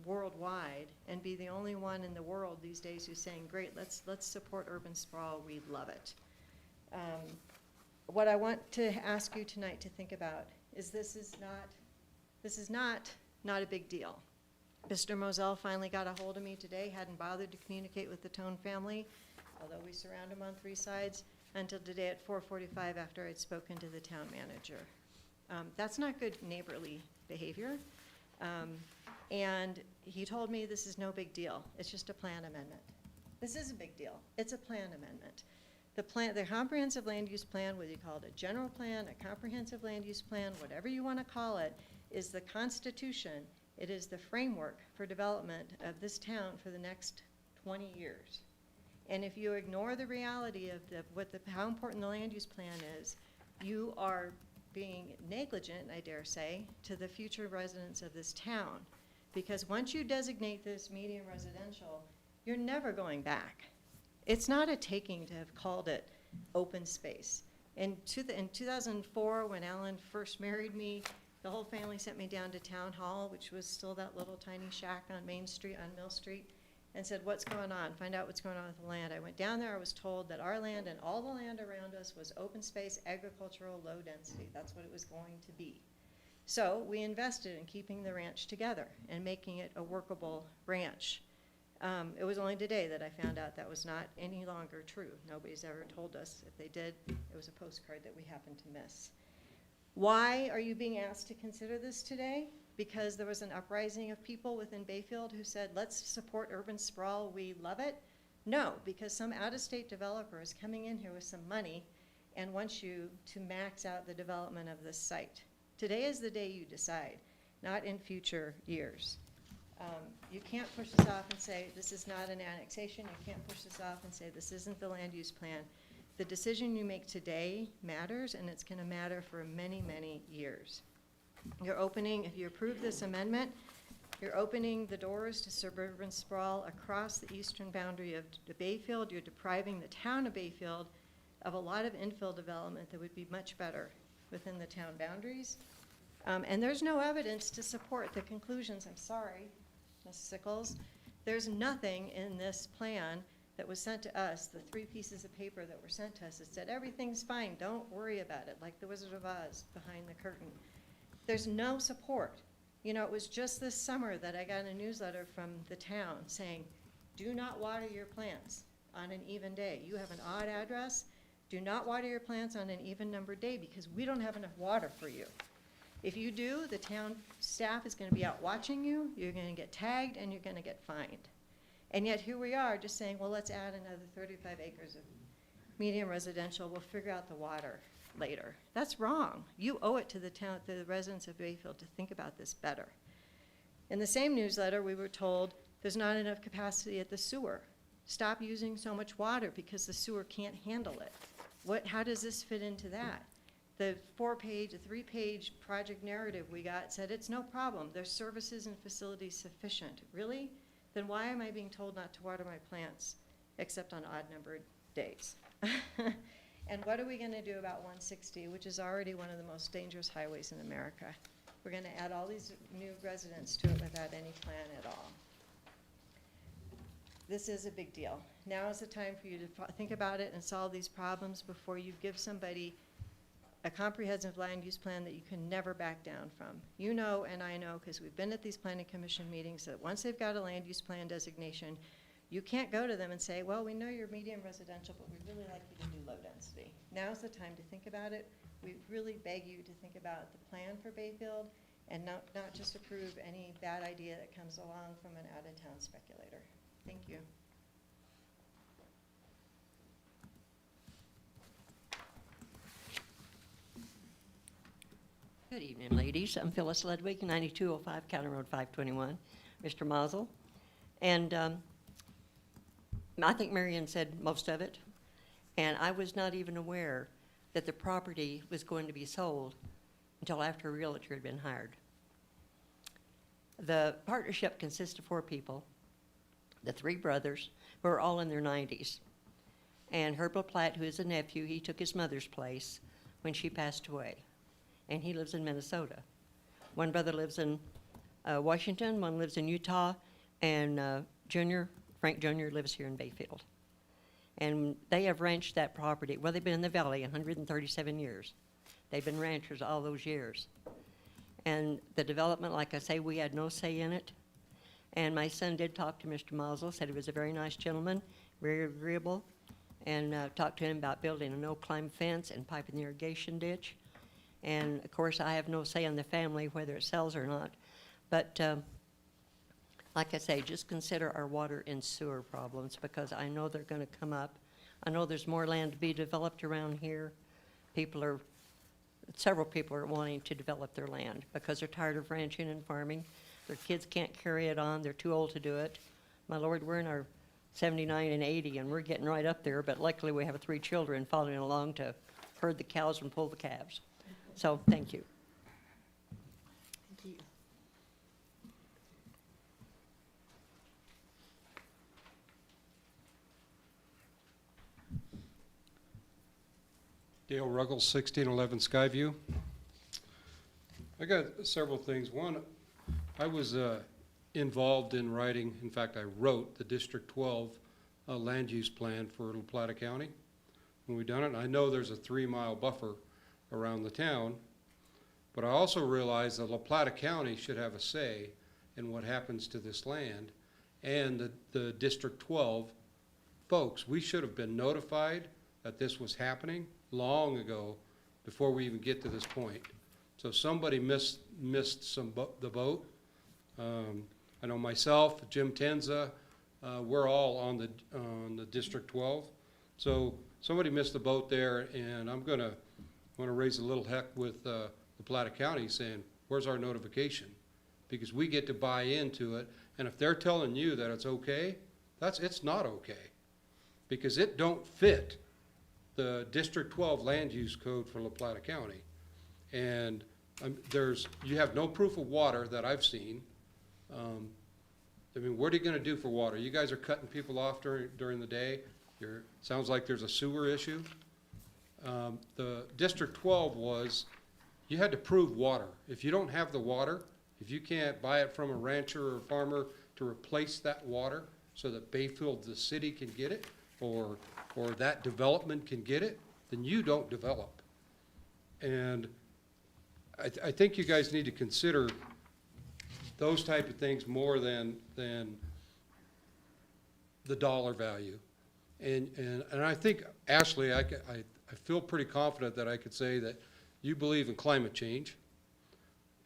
worldwide and be the only one in the world these days who's saying, great, let's support urban sprawl, we love it. What I want to ask you tonight to think about is this is not a big deal. Mr. Moselle finally got a hold of me today, hadn't bothered to communicate with the Tone family, although we surround him on 3 sides, until today at 4:45 after I'd spoken to the town manager. That's not good neighborly behavior. And he told me this is no big deal. It's just a plan amendment. This is a big deal. It's a plan amendment. The comprehensive land use plan, whether you call it a general plan, a comprehensive land use plan, whatever you want to call it, is the Constitution. It is the framework for development of this town for the next 20 years. And if you ignore the reality of how important the land use plan is, you are being negligent, I dare say, to the future residents of this town. Because once you designate this medium residential, you're never going back. It's not a taking to have called it open space. In 2004, when Alan first married me, the whole family sent me down to Town Hall, which was still that little tiny shack on Main Street, on Mill Street, and said, what's going on? Find out what's going on with the land. I went down there, I was told that our land and all the land around us was open space, agricultural, low density. That's what it was going to be. So we invested in keeping the ranch together and making it a workable ranch. It was only today that I found out that was not any longer true. Nobody's ever told us. If they did, it was a postcard that we happened to miss. Why are you being asked to consider this today? Because there was an uprising of people within Bayfield who said, let's support urban sprawl, we love it? No, because some out-of-state developer is coming in here with some money and wants you to max out the development of this site. Today is the day you decide, not in future years. You can't push this off and say, this is not an annexation. You can't push this off and say, this isn't the land use plan. The decision you make today matters, and it's going to matter for many, many years. You're opening, if you approve this amendment, you're opening the doors to suburban sprawl across the eastern boundary of the Bayfield. You're depriving the town of Bayfield of a lot of infill development that would be much better within the town boundaries. And there's no evidence to support the conclusions. I'm sorry, Ms. Sickles. There's nothing in this plan that was sent to us, the 3 pieces of paper that were sent to us, that said everything's fine, don't worry about it, like the Wizard of Oz behind the curtain. There's no support. You know, it was just this summer that I got a newsletter from the town saying, do not water your plants on an even day. You have an odd address, do not water your plants on an even numbered day because we don't have enough water for you. If you do, the town staff is going to be out watching you, you're going to get tagged, and you're going to get fined. And yet here we are just saying, well, let's add another 35 acres of medium residential, we'll figure out the water later. That's wrong. You owe it to the town, to the residents of Bayfield to think about this better. In the same newsletter, we were told there's not enough capacity at the sewer. Stop using so much water because the sewer can't handle it. How does this fit into that? The 3-page project narrative we got said it's no problem. There's services and facilities sufficient. Really? Then why am I being told not to water my plants except on odd-numbered days? And what are we going to do about 160, which is already one of the most dangerous highways in America? We're going to add all these new residents to it without any plan at all. This is a big deal. Now is the time for you to think about it and solve these problems before you give somebody a comprehensive land use plan that you can never back down from. You know, and I know, because we've been at these planning commission meetings, that once they've got a land use plan designation, you can't go to them and say, well, we know you're medium residential, but we'd really like you to do low density. Now's the time to think about it. We really beg you to think about the plan for Bayfield and not just approve any bad idea that comes along from an out-of-town speculator. Thank you. Good evening, ladies. I'm Phyllis Ludwig, 9205 County Road 521. Mr. Mazel. And I think Marion said most of it. And I was not even aware that the property was going to be sold until after a realtor had been hired. The partnership consists of 4 people, the 3 brothers, who are all in their 90s. And Herb LaPlatte, who is a nephew, he took his mother's place when she passed away. And he lives in Minnesota. One brother lives in Washington, one lives in Utah, and Frank Jr. lives here in Bayfield. And they have ranched that property. Well, they've been in the valley 137 years. They've been ranchers all those years. And the development, like I say, we had no say in it. And my son did talk to Mr. Mazel, said he was a very nice gentleman, very agreeable, and talked to him about building a no-climb fence and piping the irrigation ditch. And, of course, I have no say in the family whether it sells or not. But like I say, just consider our water and sewer problems, because I know they're going to come up. I know there's more land to be developed around here. Several people are wanting to develop their land because they're tired of ranching and farming. Their kids can't carry it on. They're too old to do it. My Lord, we're in our 79 and 80, and we're getting right up there, but luckily we have 3 children following along to herd the cows and pull the calves. So, thank you. Thank you. Dale Ruggles, 1611 Skyview. I got several things. One, I was involved in writing, in fact, I wrote the District 12 land use plan for La Plata County when we done it. And I know there's a 3-mile buffer around the town, but I also realize that La Plata County should have a say in what happens to this land, and the District 12 folks, we should have been notified that this was happening long ago before we even get to this point. So somebody missed the boat. I know myself, Jim Tenza, we're all on the District 12. So somebody missed the boat there, and I'm want to raise a little heck with the Plata County saying, where's our notification? Because we get to buy into it, and if they're telling you that it's okay, it's not okay, because it don't fit the District 12 land use code for La Plata County. And you have no proof of water that I've seen. I mean, what are you gonna do for water? You guys are cutting people off during the day. Sounds like there's a sewer issue. The District 12 you had to prove water. If you don't have the water, if you can't buy it from a rancher or farmer to replace that water so that Bayfield, the city, can get it, or that development can get it, then you don't develop. And I think you guys need to consider those type of things more than the dollar value. And I think, Ashley, I feel pretty confident that I could say that you believe in climate change.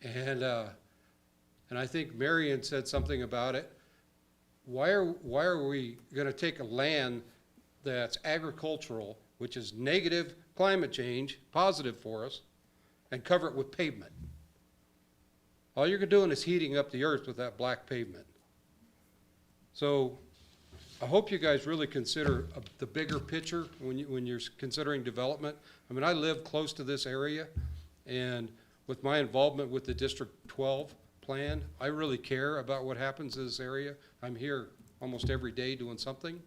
And I think Marion said something about it. Why are we gonna take a land that's agricultural, which is negative climate change, positive for us, and cover it with pavement? All you're doing is heating up the earth with that black pavement. So I hope you guys really consider the bigger picture when you're considering development. I mean, I live close to this area, and with my involvement with the District 12 plan, I really care about what happens in this area. I'm here almost every day doing something.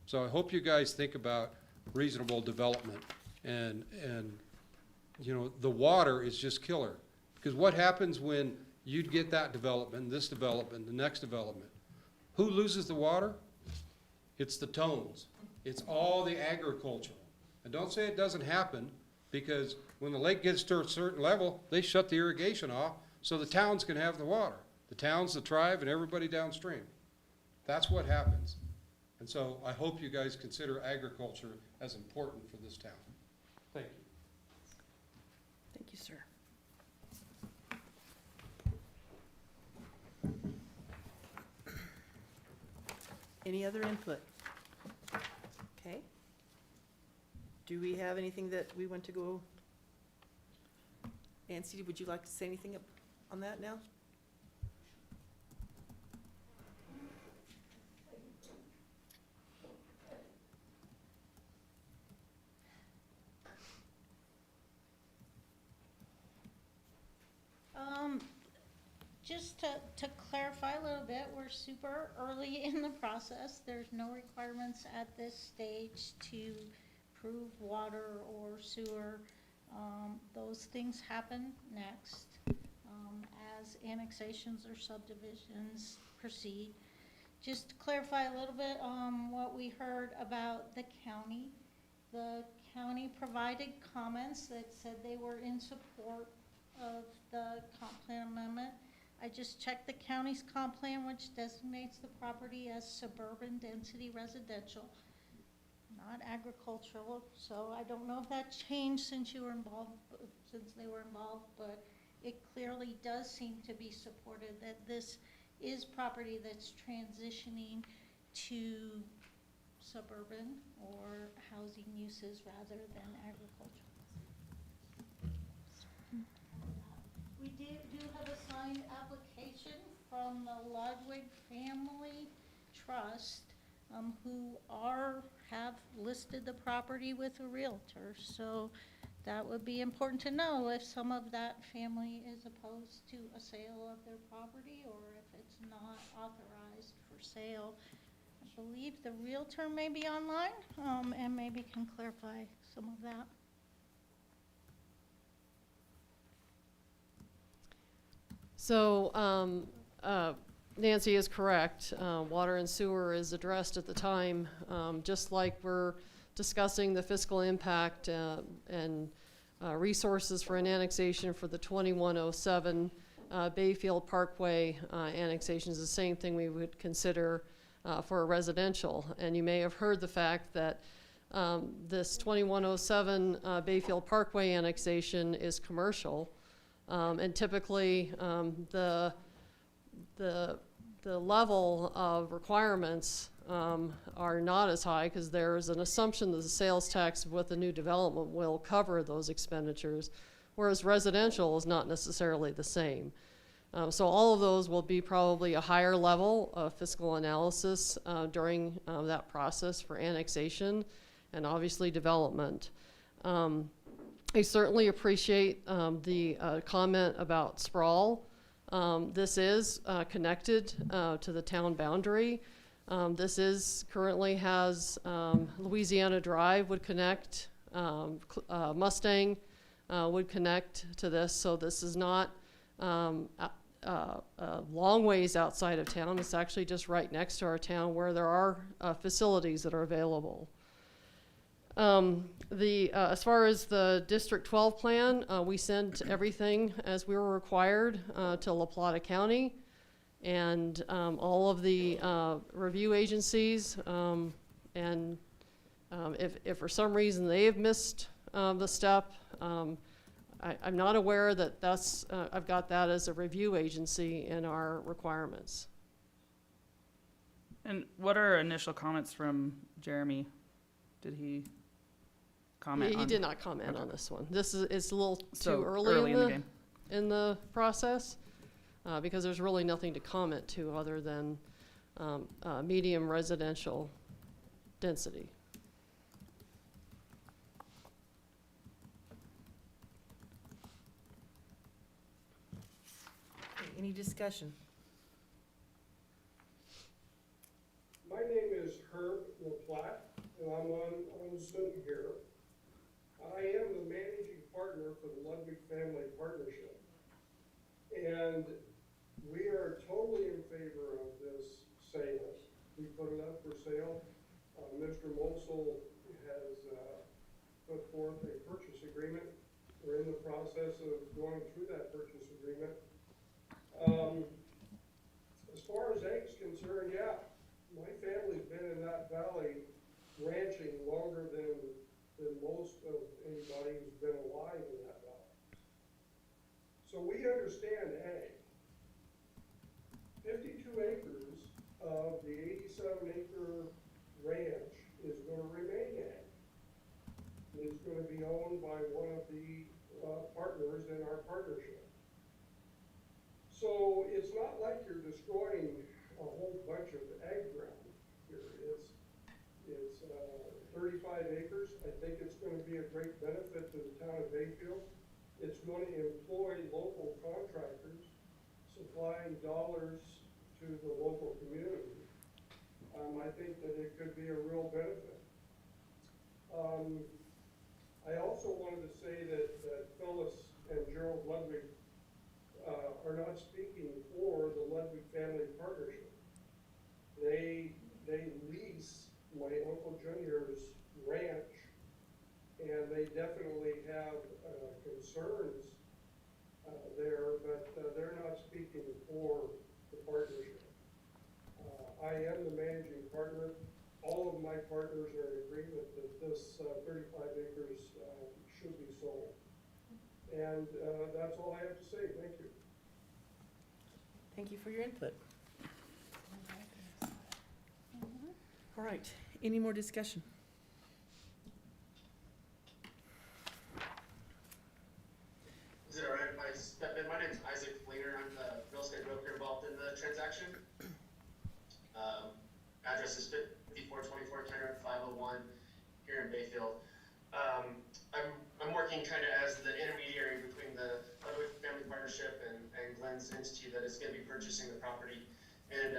So I hope you guys think about reasonable development, and you know, the water is just killer. Because what happens when you get that development, this development, the next development? Who loses the water? It's the Tones. It's all the agricultural. And don't say it doesn't happen, because when the lake gets to a certain level, they shut the irrigation off so the towns can have the water. The towns, the tribe, and everybody downstream. That's what happens. And so I hope you guys consider agriculture as important for this town. Thank you. Thank you, sir. Any other input? Okay. Do we have anything that we want to go? Nancy, would you like to say anything on that now? just to clarify a little bit, we're super early in the process. There's no requirements at this stage to prove water or sewer. Those things happen next, as annexations or subdivisions proceed. Just to clarify a little bit, what we heard about the county. The county provided comments that said they were in support of the comp plan amendment. I just checked the county's comp plan, which designates the property as suburban density residential, not agricultural. So I don't know if that changed since you were involved, since they were involved, but it clearly does seem to be supported that this is property that's transitioning to suburban or housing uses rather than agricultural. We do have a signed application from the Ludwig Family Trust, who have listed the property with a realtor. So that would be important to know if some of that family is opposed to a sale of their property or if it's not authorized for sale. I believe the realtor may be online, and maybe can clarify some of that. So, Nancy is correct. Water and sewer is addressed at the time, just like we're discussing the fiscal impact and resources for an annexation for the 2107 Bayfield Parkway annexation is the same thing we would consider for a residential. And you may have heard the fact that this 2107 Bayfield Parkway annexation is commercial. And typically, the level of requirements are not as high because there's an assumption that the sales tax with the new development will cover those expenditures, whereas residential is not necessarily the same. So all of those will be probably a higher level of fiscal analysis during that process for annexation and obviously development. I certainly appreciate the comment about sprawl. This is connected to the town boundary. This is currently has Louisiana Drive would connect, Mustang would connect to this, so this is not long ways outside of town. It's actually just right next to our town where there are facilities that are available. As far as the District 12 plan, we sent everything as we were required to La Plata County, and all of the review agencies, and if for some reason they have missed the step, I'm not aware that that's, I've got that as a review agency in our requirements. And what are initial comments from Jeremy? Did he comment on? He did not comment on this one. This is, it's a little So too early in the game. in the process, because there's really nothing to comment to other than medium residential density. Any discussion? My name is Herb LaPlatte, and I'm on Zoom here. I am the managing partner for the Ludwig Family Partnership. And we are totally in favor of this sale. We put it up for sale. Mr. Mosel has put forth a purchase agreement. We're in the process of going through that purchase agreement. As far as Egg's concerned, yeah, my family's been in that valley ranching longer than most of anybody who's been alive in that valley. So we understand Egg. 52 acres of the 87-acre ranch is going to remain Egg. It's going to be owned by one of the partners in our partnership. So it's not like you're destroying a whole bunch of egg ground here. It's 35 acres. I think it's going to be a great benefit to the town of Bayfield. It's going to employ local contractors. supplying dollars to the local community, I think that it could be a real benefit. I also wanted to say that Phyllis and Gerald Ludwig are not speaking for the Ludwig Family Partnership. They lease my Uncle Junior's ranch, and they definitely have concerns there, but they're not speaking for the partnership. I am the managing partner. All of my partners are in agreement that this 35 acres should be sold. And that's all I have to say. Thank you. Thank you for your input. All right, any more discussion? Is it all right if I step in? My name's Isaac Fleener. I'm the real estate broker involved in the transaction. Address is 5424 County Road 501 here in Bayfield. I'm working kind of as the intermediary between the Ludwig Family Partnership and Glenn's entity that is going to be purchasing the property. And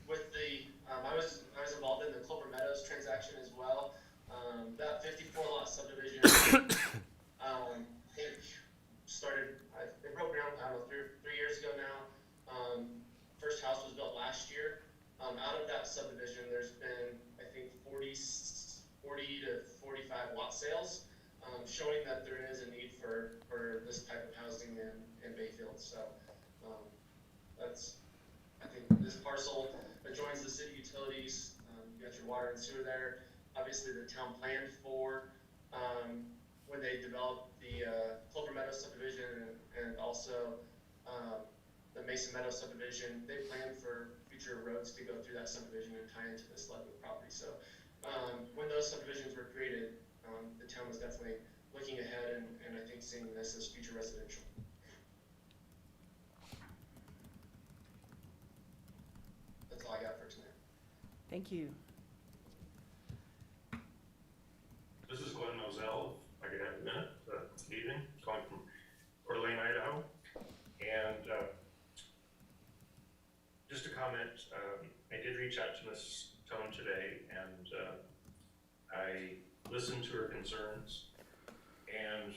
with the, I was involved in the Clover Meadows transaction as well. That 54 lot subdivision, it started, it broke ground, I don't know, three years ago now. First house was built last year. Out of that subdivision, there's been, I think, 40 to 45 lot sales, showing that there is a need for this type of housing in Bayfield. So that's, I think this parcel adjoins the city utilities. You got your water and sewer there. Obviously, the town planned for when they developed the Clover Meadows subdivision and also the Mason Meadows subdivision. They planned for future roads to go through that subdivision and tie into this Ludwig property. So when those subdivisions were created, the town was definitely looking ahead and I think seeing this as future residential. That's all I got for tonight. Thank you. This is Glenn Moselle. If I could have a minute. Good evening. Calling from Coeur d'Alene, Idaho. And just a comment, I did reach out to Ms. Tone today, and I listened to her concerns. And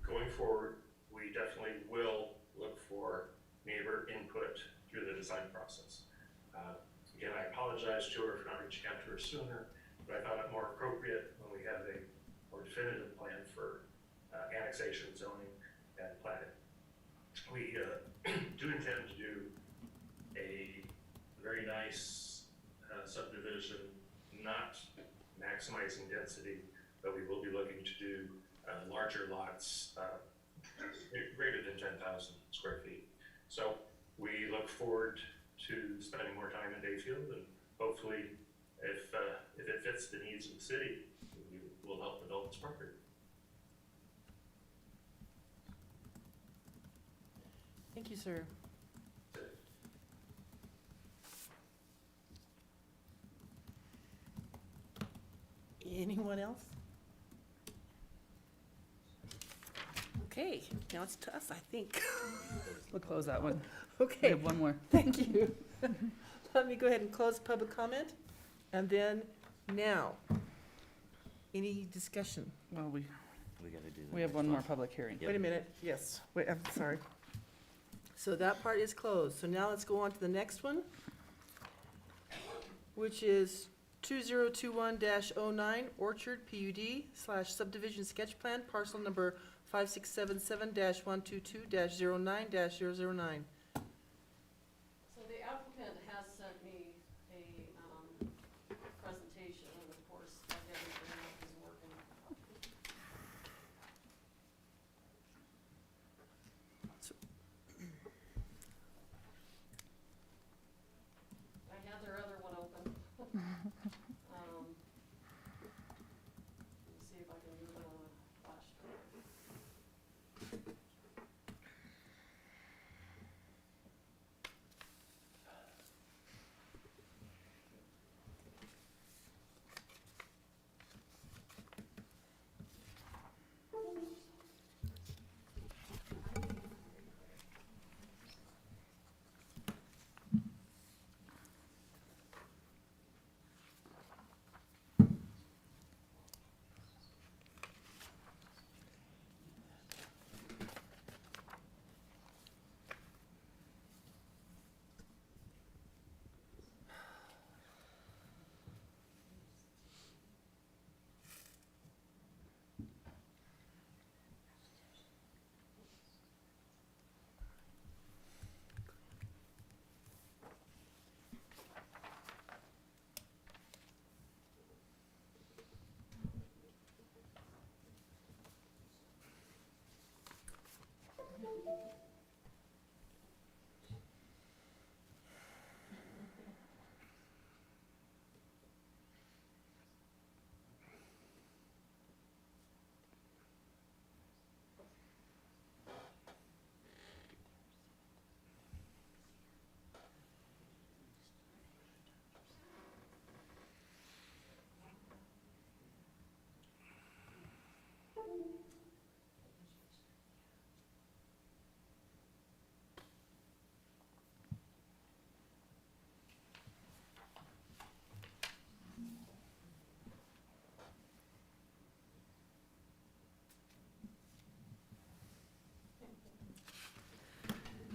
going forward, we definitely will look for neighbor input through the design process. Again, I apologize to her for not reaching out to her sooner, but I thought it more appropriate when we have a more definitive plan for annexation, zoning, and planning. We do intend to do a very nice subdivision, not maximizing density, but we will be looking to do larger lots, greater than 10,000 square feet. So we look forward to spending more time in Bayfield, and hopefully, if it fits the needs of the city, we will help develop this property. Thank you, sir. Anyone else? Okay, now it's to us, I think. We'll close that one. We Okay, have one more. thank you. Let me go ahead and close public comment, and then now, any discussion? Well, we gotta do that. we have one more public hearing. Wait a minute, yes, wait, I'm sorry. So that part is closed, so now let's go on to the next one, which is 2021-09 Orchard PUD/subdivision sketch plan, parcel number 5677-122-09-009. So the applicant has sent me a presentation, and of course, like everything else is working. I had their other one open. Let me see if I can do it on a flash drive.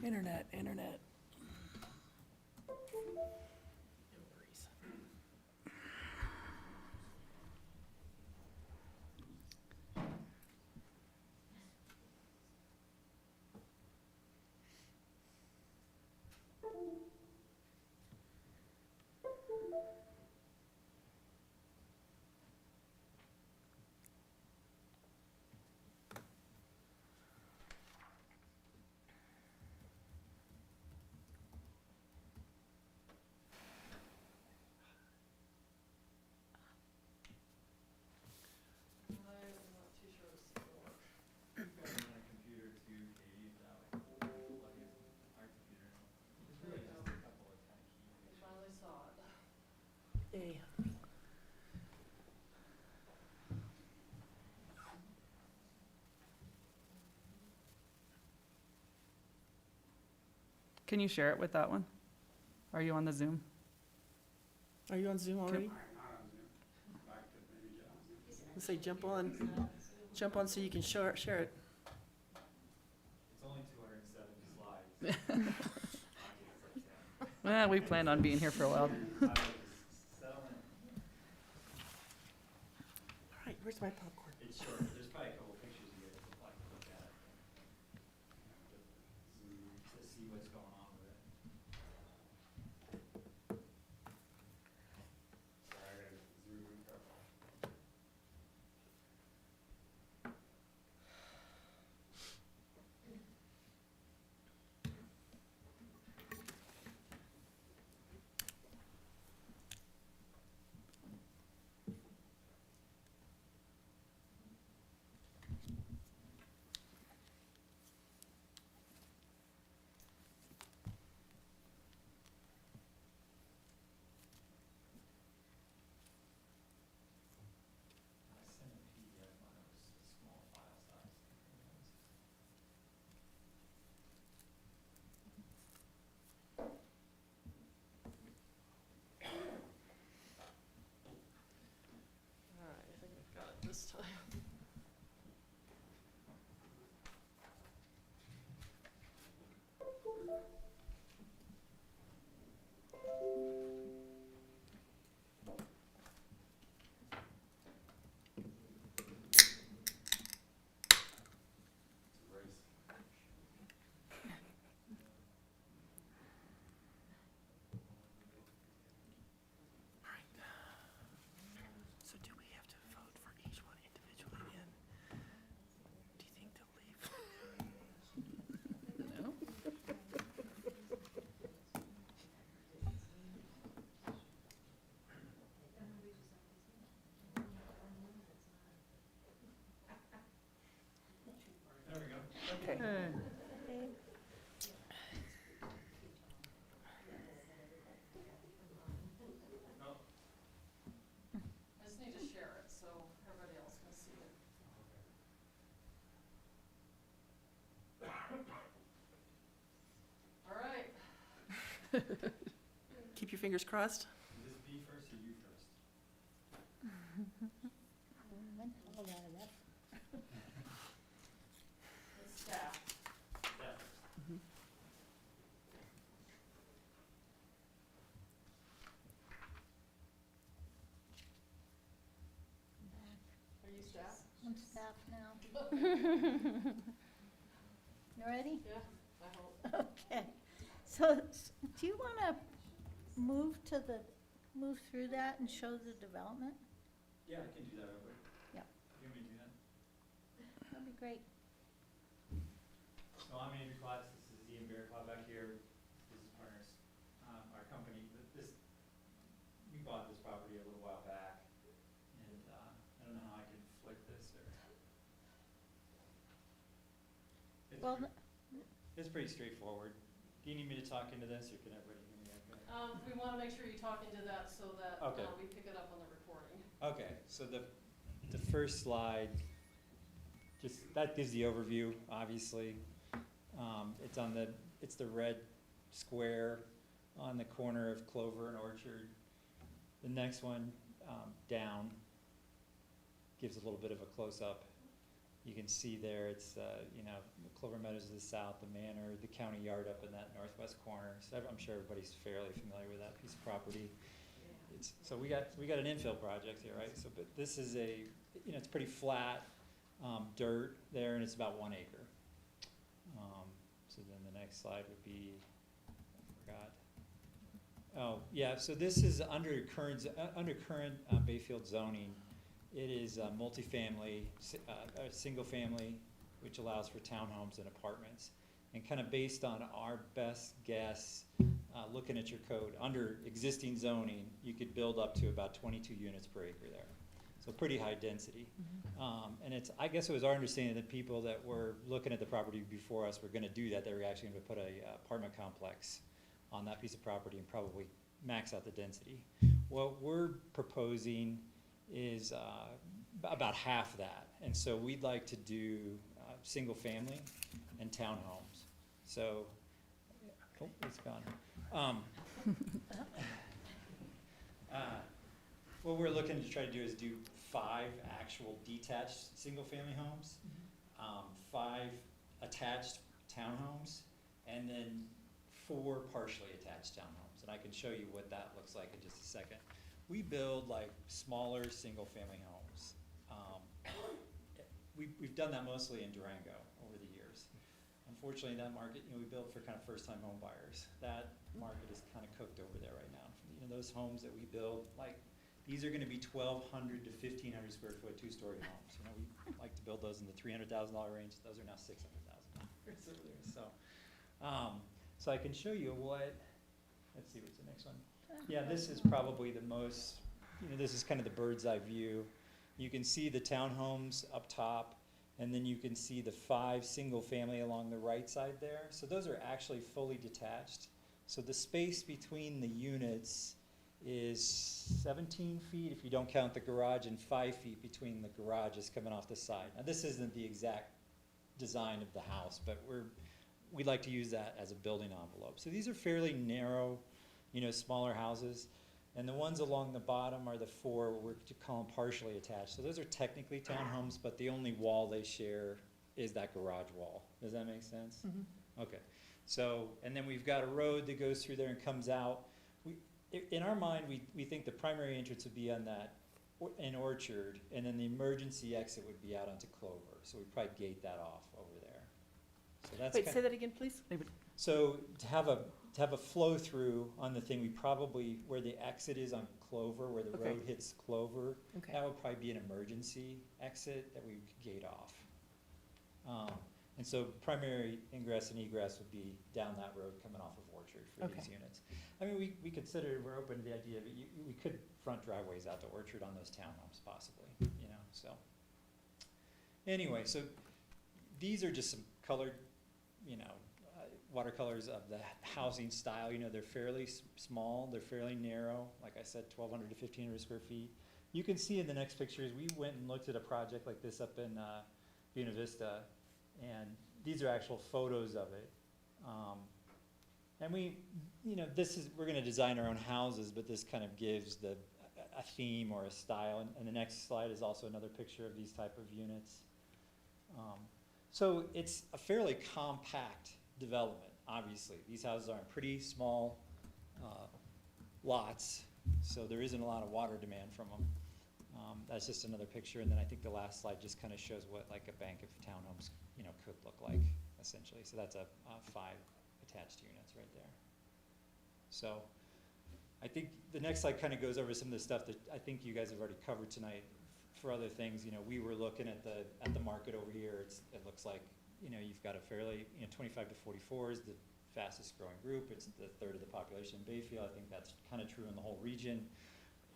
Internet. Yay. Can you share it with that one? Are you on the Zoom? Are you on Zoom already? Let's say jump on so you can share it. It's only 270 slides. Well, we planned on being here for a while. All right, where's my popcorn? It's short, there's probably a couple pictures you guys would like to look at. To see what's going on with it. Sorry, I gotta zoom in careful. I sent a PDF, mine was a small file size. All right, I think I've got it this time. It's a race. So do we have to vote for each one individually in? Do you think they'll leave? No? There we go. Okay. I just need to share it so everybody else can see it. All right. Keep your fingers crossed. Is this B first or you first? It's staff. Yeah. Are you staff? I'm staff now. You ready? Yeah, I hope. Okay. So do you want to move through that and show the development? Yeah, I can do that real quick. Yep. You want me to do that? That'd be great. So I'm Andrew Klotz, this is Ian Bearclaw back here, business partners. Our company, we bought this property a little while back, and I don't know how I can flick this or. It's pretty straightforward. Do you need me to talk into this, or can everybody hear me okay? We want to make sure you talk into that so that Okay. we pick it up on the recording. Okay, so the first slide, that gives the overview, obviously. It's the red square on the corner of Clover and Orchard. The next one, down, gives a little bit of a close-up. You can see there, it's, you know, Clover Meadows to the south, the manor, the county yard up in that northwest corner. So I'm sure everybody's fairly familiar with that piece of property. It's, so we got an infill project here, right? So, but this is a, you know, it's pretty flat, dirt there, and it's about 1 acre. So then the next slide would be, I forgot. Oh, yeah, so this is under current Bayfield zoning. It is multifamily, single family, which allows for townhomes and apartments. And kind of based on our best guess, looking at your code, under existing zoning, you could build up to about 22 units per acre there. So pretty high density. And it's, I guess it was our understanding that people that were looking at the property before us were gonna do that. They were actually gonna put a apartment complex on that piece of property and probably max out the density. What we're proposing is about half that. And so we'd like to do single family and townhomes. So, oh, it's gone. What we're looking to try to do is do 5 actual detached single-family homes, 5 attached townhomes, and then 4 partially attached townhomes. And I can show you what that looks like in just a second. We build like smaller single-family homes. We've done that mostly in Durango over the years. Unfortunately, that market, you know, we build for kind of first-time home buyers. That market is kind of cooked over there right now. You know, those homes that we build, like, these are gonna be 1,200 to 1,500 square foot 2-story homes. You know, we like to build those in the $300,000 range. Those are now $600,000 over there. So I can show you what, let's see, what's the next one? Yeah, this is probably the most, you know, this is kind of the bird's eye view. You can see the townhomes up top, and then you can see the 5 single family along the right side there. So those are actually fully detached. So the space between the units is 17 feet if you don't count the garage, and 5 feet between the garages coming off the side. Now this isn't the exact design of the house, but we'd like to use that as a building envelope. So these are fairly narrow, you know, smaller houses. And the ones along the bottom are the 4, we're to call them partially attached. So those are technically townhomes, but the only wall they share is that garage wall. Does that make sense? Okay. So, and then we've got a road that goes through there and comes out. In our mind, we think the primary entrance would be on that, in Orchard, and then the emergency exit would be out onto Clover. So we'd probably gate that off over there. So that's Wait, say that again, please? so to have a flow through on the thing, we probably, where the exit is on Clover, where the Okay. road hits Clover, Okay. that would probably be an emergency exit that we could gate off. And so primary ingress and egress would be down that road coming off of Orchard for these Okay. units. I mean, we consider, we're open to the idea, but we could front driveways out to Orchard on those townhomes possibly, you know, so. Anyway, so these are just some colored, you know, watercolors of the housing style. You know, they're fairly small, they're fairly narrow, like I said, 1,200 to 1,500 square feet. You can see in the next pictures, we went and looked at a project like this up in Buena Vista, and these are actual photos of it. And we, you know, we're gonna design our own houses, but this kind of gives a theme or a style. And the next slide is also another picture of these type of units. So it's a fairly compact development, obviously. These houses are in pretty small lots, so there isn't a lot of water demand from them. That's just another picture, and then I think the last slide just kind of shows what like a bank of townhomes, you know, could look like, essentially. So that's 5 attached units right there. So I think the next slide kind of goes over some of the stuff that I think you guys have already covered tonight. For other things, you know, we were looking at the market over here. It looks like, you know, you've got a fairly, you know, 25 to 44 is the fastest growing group. It's the third of the population in Bayfield. I think that's kind of true in the whole region.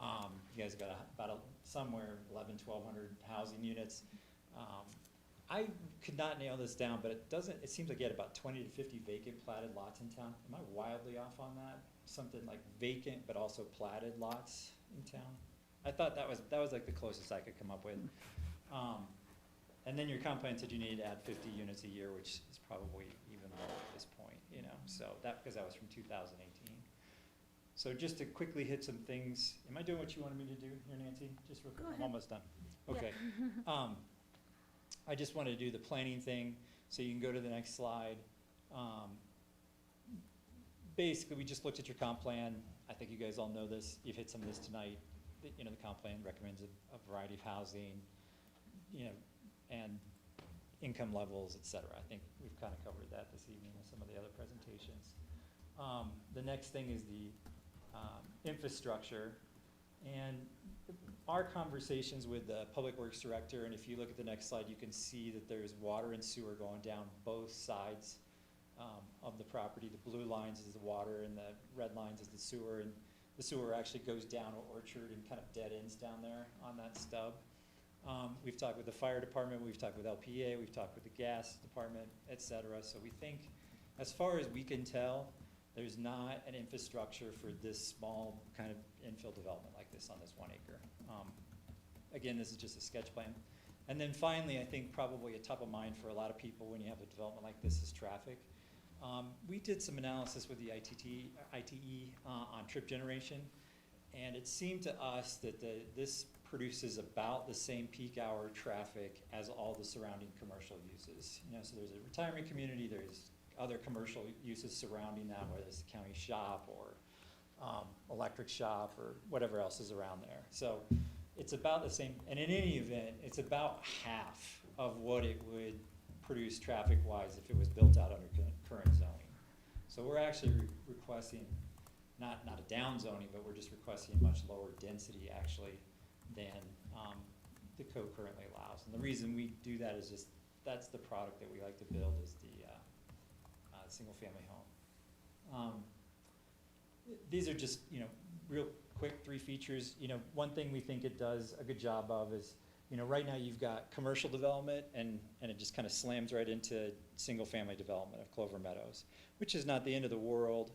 You guys got about somewhere 1,100 housing units. I could not nail this down, but it seems like you had about 20 to 50 vacant platted lots in town. Am I wildly off on that? Something like vacant but also platted lots in town? I thought that was like the closest I could come up with. And then your comp plan said you needed to add 50 units a year, which is probably even lower at this point, you know. So because that was from 2018. So just to quickly hit some things, am I doing what you wanted me to do here, Nancy? Just real quick, I'm almost done. Okay. I just wanted to do the planning thing, so you can go to the next slide. Basically, we just looked at your comp plan. I think you guys all know this. You've hit some of this tonight. You know, the comp plan recommends a variety of housing, you know, and income levels, et cetera. I think we've kind of covered that this evening with some of the other presentations. The next thing is the infrastructure. And our conversations with the Public Works Director, and if you look at the next slide, you can see that there's water and sewer going down both sides of the property. The blue lines is the water and the red lines is the sewer. And the sewer actually goes down Orchard and kind of dead ends down there on that stub. We've talked with the fire department, we've talked with LPA, we've talked with the gas department, et cetera. So we think, as far as we can tell, there's not an infrastructure for this small kind of infill development like this on this 1 acre. Again, this is just a sketch plan. And then finally, I think probably a top of mind for a lot of people when you have a development like this is traffic. We did some analysis with the ITE on trip generation, and it seemed to us that this produces about the same peak hour traffic as all the surrounding commercial uses. You know, so there's a retirement community, there's other commercial uses surrounding that, whether it's a county shop or electric shop or whatever else is around there. So it's about the same, and in any event, it's about half of what it would produce traffic-wise if it was built out under current zoning. So we're actually requesting, not a down zoning, but we're just requesting much lower density actually than the code currently allows. And the reason we do that is just, that's the product that we like to build, is the single-family home. These are just, you know, real quick 3 features. You know, one thing we think it does a good job of is, you know, right now you've got commercial development and it just kind of slams right into single-family development of Clover Meadows, which is not the end of the world,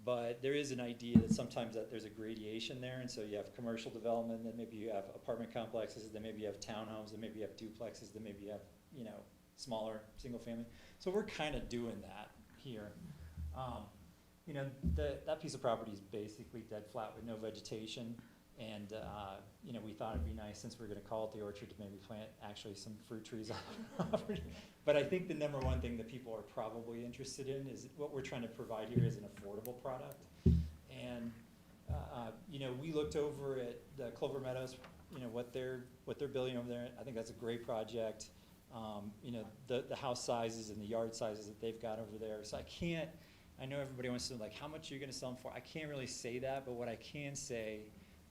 but there is an idea that sometimes that there's a gradation there, and so you have commercial development, then maybe you have apartment complexes, then maybe you have townhomes, then maybe you have duplexes, then maybe you have, you know, smaller single-family. So we're kind of doing that here. You know, that piece of property is basically dead flat with no vegetation, and you know, we thought it'd be nice, since we're gonna call it the orchard, to maybe plant actually some fruit trees on the property. But I think the number one thing that people are probably interested in is what we're trying to provide here is an affordable product. And you know, we looked over at the Clover Meadows, you know, what they're building over there. I think that's a great project. You know, the house sizes and the yard sizes that they've got over there. So I know everybody wants to know, like, how much are you gonna sell them for? I can't really say that, but what I can say,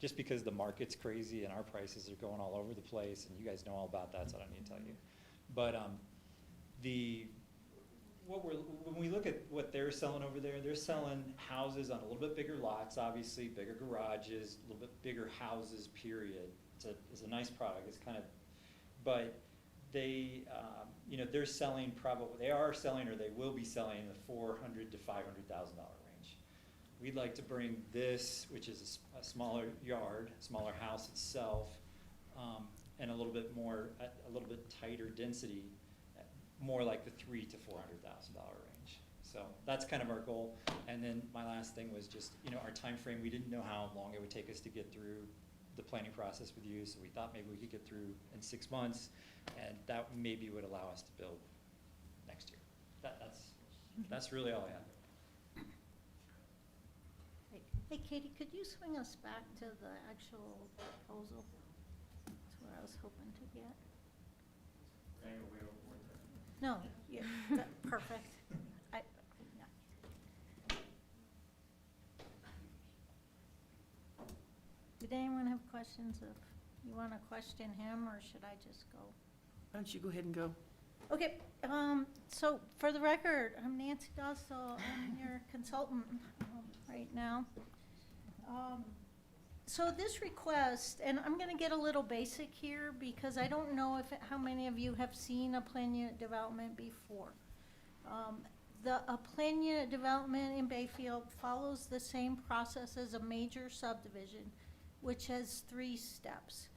just because the market's crazy and our prices are going all over the place, and you guys know all about that, so I don't need to tell you. But when we look at what they're selling over there, they're selling houses on a little bit bigger lots, obviously, bigger garages, a little bit bigger houses, period. It's a nice product. It's kind of, but they, you know, they're selling they are selling, or they will be selling, in the $400,000 to $500,000 range. We'd like to bring this, which is a smaller yard, smaller house itself, and a little bit tighter density, more like the $300,000 to $400,000 range. So that's kind of our goal. And then my last thing was just, you know, our time frame. We didn't know how long it would take us to get through the planning process with you, so we thought maybe we could get through in 6 months, and that maybe would allow us to build next year. That's really all I have. Hey, Katie, could you swing us back to the actual proposal? That's where I was hoping to get. No, yeah, perfect. Did anyone have questions? If you want to question him, or should I just go? Why don't you go ahead and go? Okay, so for the record, I'm Nancy Dosso. I'm your consultant right now. So this request, and I'm gonna get a little basic here because I don't know how many of you have seen a plan unit development before. A plan unit development in Bayfield follows the same process as a major subdivision, which has 3 steps.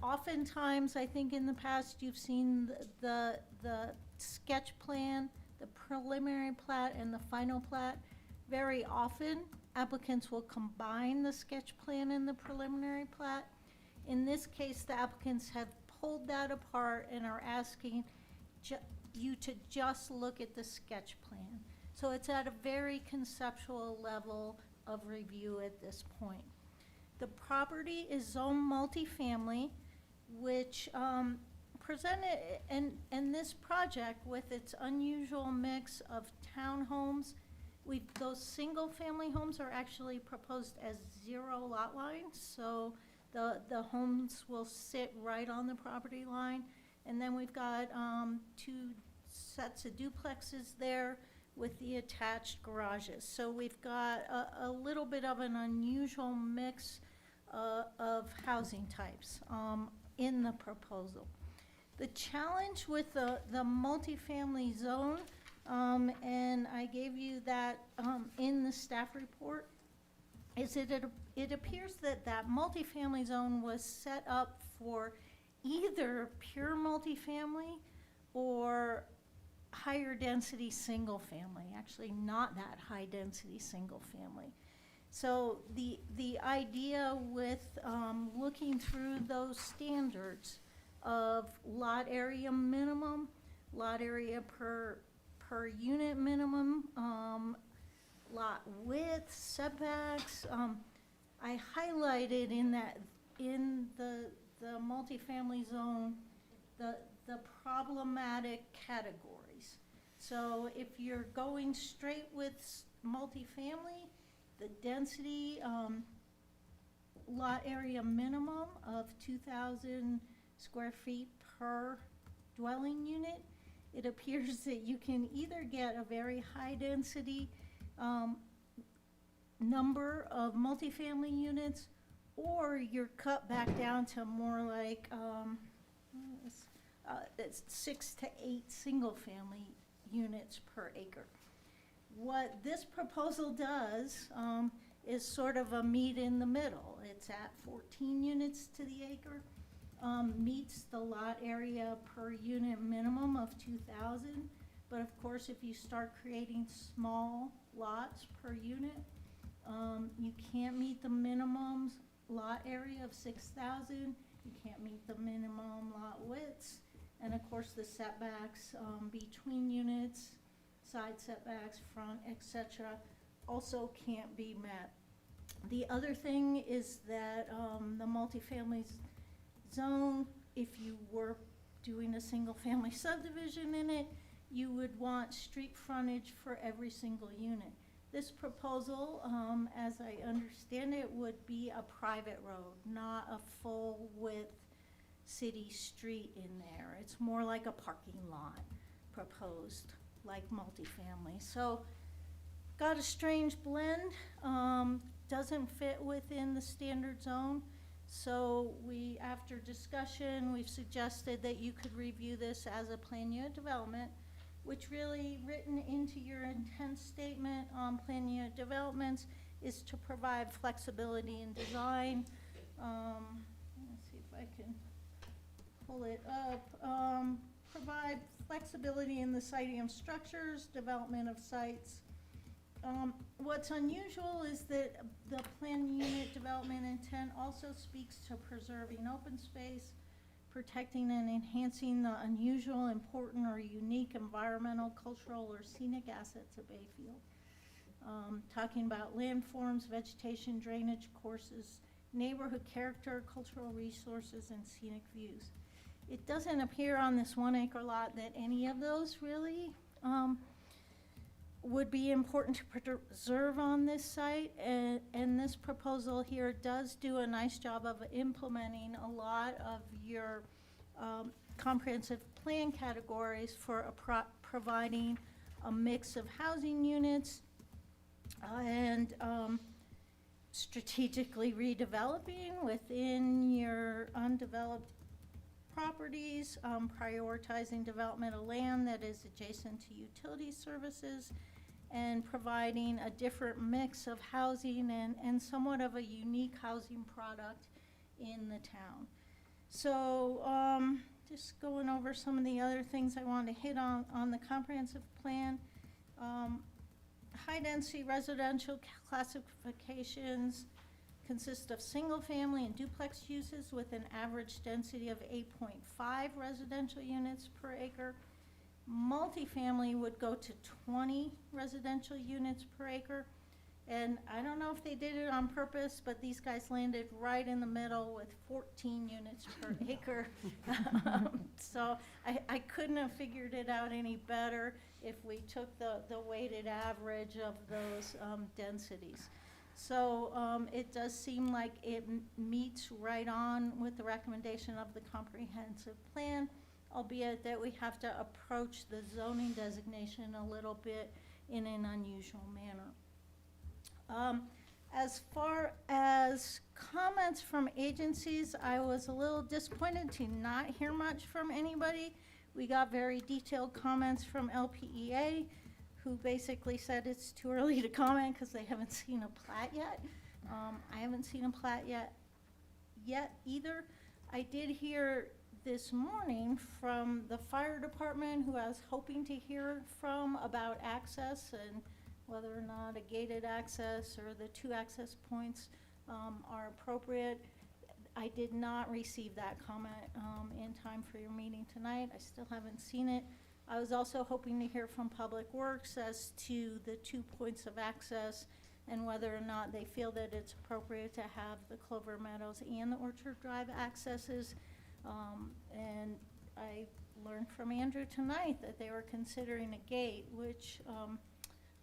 Oftentimes, I think in the past, you've seen the sketch plan, the preliminary plat, and the final plat. Very often, applicants will combine the sketch plan and the preliminary plat. In this case, the applicants have pulled that apart and are asking you to just look at the sketch plan. So it's at a very conceptual level of review at this point. The property is zone multifamily, which presented, and this project with its unusual mix of townhomes, those single-family homes are actually proposed as 0 lot lines, so the homes will sit right on the property line. And then we've got 2 sets of duplexes there with the attached garages. So we've got a little bit of an unusual mix of housing types in the proposal. The challenge with the multifamily zone, and I gave you that in the staff report, is it appears that that multifamily zone was set up for either pure multifamily or higher density single family, actually not that high density single family. So the idea with looking through those standards of lot area minimum, lot area per unit minimum, lot width, setbacks, I highlighted in the multifamily zone the problematic categories. So if you're going straight with multifamily, the density lot area minimum of 2,000 square feet per dwelling unit, it appears that you can either get a very high density number of multifamily units, or you're cut back down to more like 6 to 8 single family units per acre. What this proposal does is sort of a meet in the middle. It's at 14 units to the acre, meets the lot area per unit minimum of 2,000. But of course, if you start creating small lots per unit, you can't meet the minimum lot area of 6,000. You can't meet the minimum lot widths. And of course, the setbacks between units, side setbacks, front, etc., also can't be met. The other thing is that the multifamily zone, if you were doing a single family subdivision in it, you would want street frontage for every single unit. This proposal, as I understand it, would be a private road, not a full width city street in there. It's more like a parking lot proposed, like multifamily. So got a strange blend, doesn't fit within the standard zone. So after discussion, we've suggested that you could review this as a plan unit development, which really written into your intent statement on plan unit developments is to provide flexibility in design. Let's see if I can pull it up. Provide flexibility in the siting of structures, development of sites. What's unusual is that the plan unit development intent also speaks to preserving open space, protecting and enhancing the unusual, important, or unique environmental, cultural, or scenic assets of Bayfield. Talking about landforms, vegetation, drainage courses, neighborhood character, cultural resources, and scenic views. It doesn't appear on this 1 acre lot that any of those really would be important to preserve on this site, and this proposal here does do a nice job of implementing a lot of your comprehensive plan categories for providing a mix of housing units and strategically redeveloping within your undeveloped properties, prioritizing development of land that is adjacent to utility services, and providing a different mix of housing and somewhat of a unique housing product in the town. So just going over some of the other things I want to hit on the comprehensive plan. High density residential classifications consists of single-family and duplex uses with an average density of 8.5 residential units per acre. Multifamily would go to 20 residential units per acre. And I don't know if they did it on purpose, but these guys landed right in the middle with 14 units per acre. So I couldn't have figured it out any better if we took the weighted average of those densities. So it does seem like it meets right on with the recommendation of the comprehensive plan, albeit that we have to approach the zoning designation a little bit in an unusual manner. As far as comments from agencies, I was a little disappointed to not hear much from anybody. We got very detailed comments from LPEA, who basically said it's too early to comment because they haven't seen a plat yet. I haven't seen a plat yet either. I did hear this morning from the fire department, who I was hoping to hear from about access and whether or not a gated access or the 2 access points are appropriate. I did not receive that comment in time for your meeting tonight. I still haven't seen it. I was also hoping to hear from Public Works as to the 2 points of access and whether or not they feel that it's appropriate to have the Clover Meadows and the Orchard Drive accesses. And I learned from Andrew tonight that they were considering a gate, which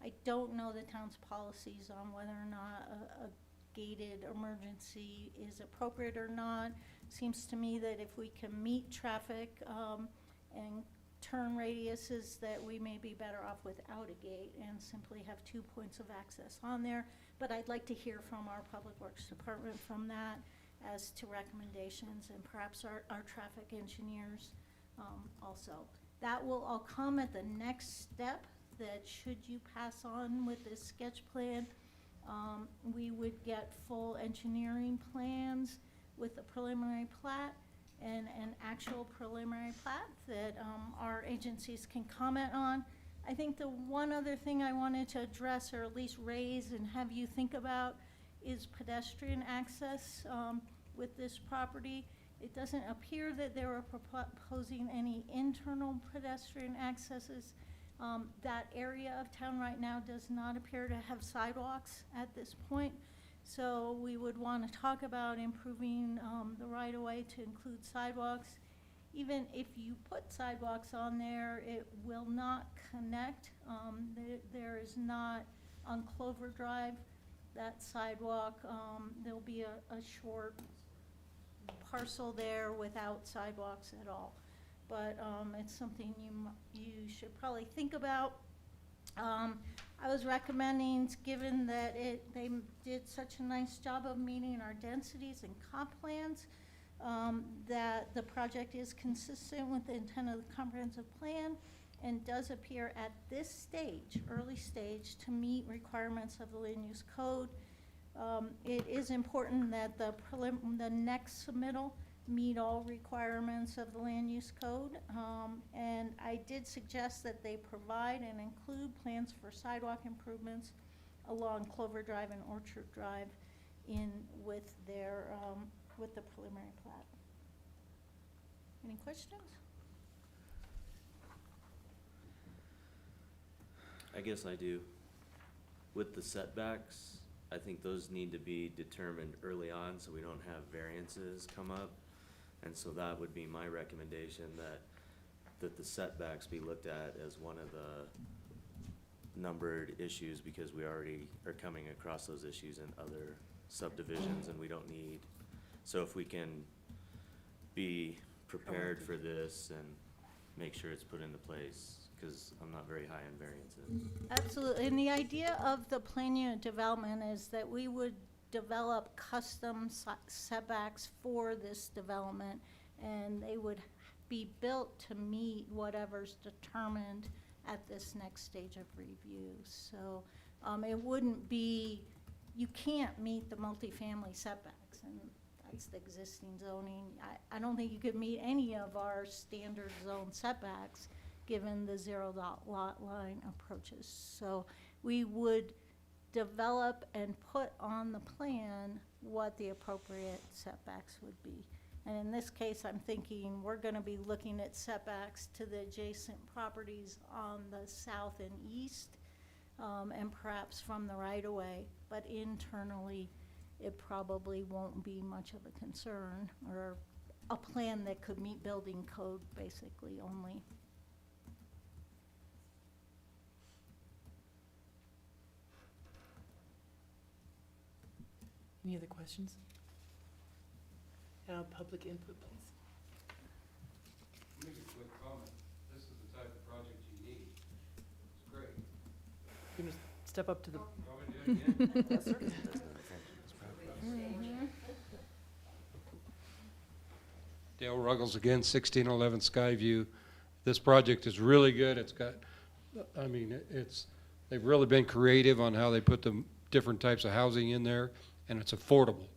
I don't know the town's policies on whether or not a gated emergency is appropriate or not. Seems to me that if we can meet traffic and turn radiuses, that we may be better off without a gate and simply have 2 points of access on there. But I'd like to hear from our Public Works Department from that as to recommendations, and perhaps our traffic engineers also. That will all come at the next step, that should you pass on with this sketch plan, we would get full engineering plans with a preliminary plat and an actual preliminary plat that our agencies can comment on. I think the one other thing I wanted to address, or at least raise and have you think about, is pedestrian access with this property. It doesn't appear that they were proposing any internal pedestrian accesses. That area of town right now does not appear to have sidewalks at this point. So we would want to talk about improving the right-of-way to include sidewalks. Even if you put sidewalks on there, it will not connect. There is not on Clover Drive, that sidewalk. There'll be a short parcel there without sidewalks at all. But it's something you should probably think about. I was recommending, given that they did such a nice job of meeting our densities and comp plans, that the project is consistent with the intent of the comprehensive plan and does appear at this stage, early stage, to meet requirements of the land use code. It is important that the next submittal meet all requirements of the land use code. And I did suggest that they provide and include plans for sidewalk improvements along Clover Drive and Orchard Drive with the preliminary plat. Any questions? I guess I do. With the setbacks, I think those need to be determined early on so we don't have variances come up. And so that would be my recommendation, that the setbacks be looked at as one of the numbered issues, because we already are coming across those issues in other subdivisions and we don't need. So if we can be prepared for this and make sure it's put into place, because I'm not very high on variances. Absolutely, and the idea of the plan unit development is that we would develop custom setbacks for this development, and they would be built to meet whatever's determined at this next stage of review. So it wouldn't be, you can't meet the multifamily setbacks, and that's the existing zoning. I don't think you could meet any of our standard zone setbacks given the zero lot line approaches. So we would develop and put on the plan what the appropriate setbacks would be. And in this case, I'm thinking we're gonna be looking at setbacks to the adjacent properties on the south and east, and perhaps from the right-of-way, but internally, it probably won't be much of a concern, or a plan that could meet building code, basically, only. Any other questions? Public input, please. Make a quick comment. This is the type of project you need. It's great. You gonna step up to the, Want me to do it again? yes, sir. Dale Ruggles again, 1611 Skyview. This project is really good. It's got, I mean, they've really been creative on how they put the different types of housing in there, and it's affordable.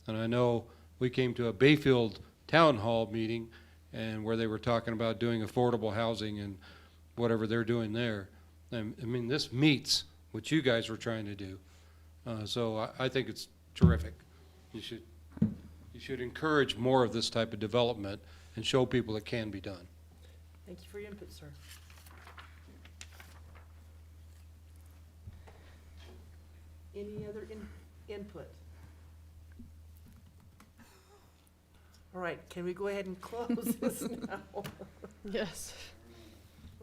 And I know we came to a Bayfield town hall meeting, and where they were talking about doing affordable housing and whatever they're doing there. And, I mean, this meets what you guys were trying to do. So I think it's terrific. You should encourage more of this type of development and show people it can be done. Thank you for your input, sir. Any other input? All right, can we go ahead and close this now? Yes.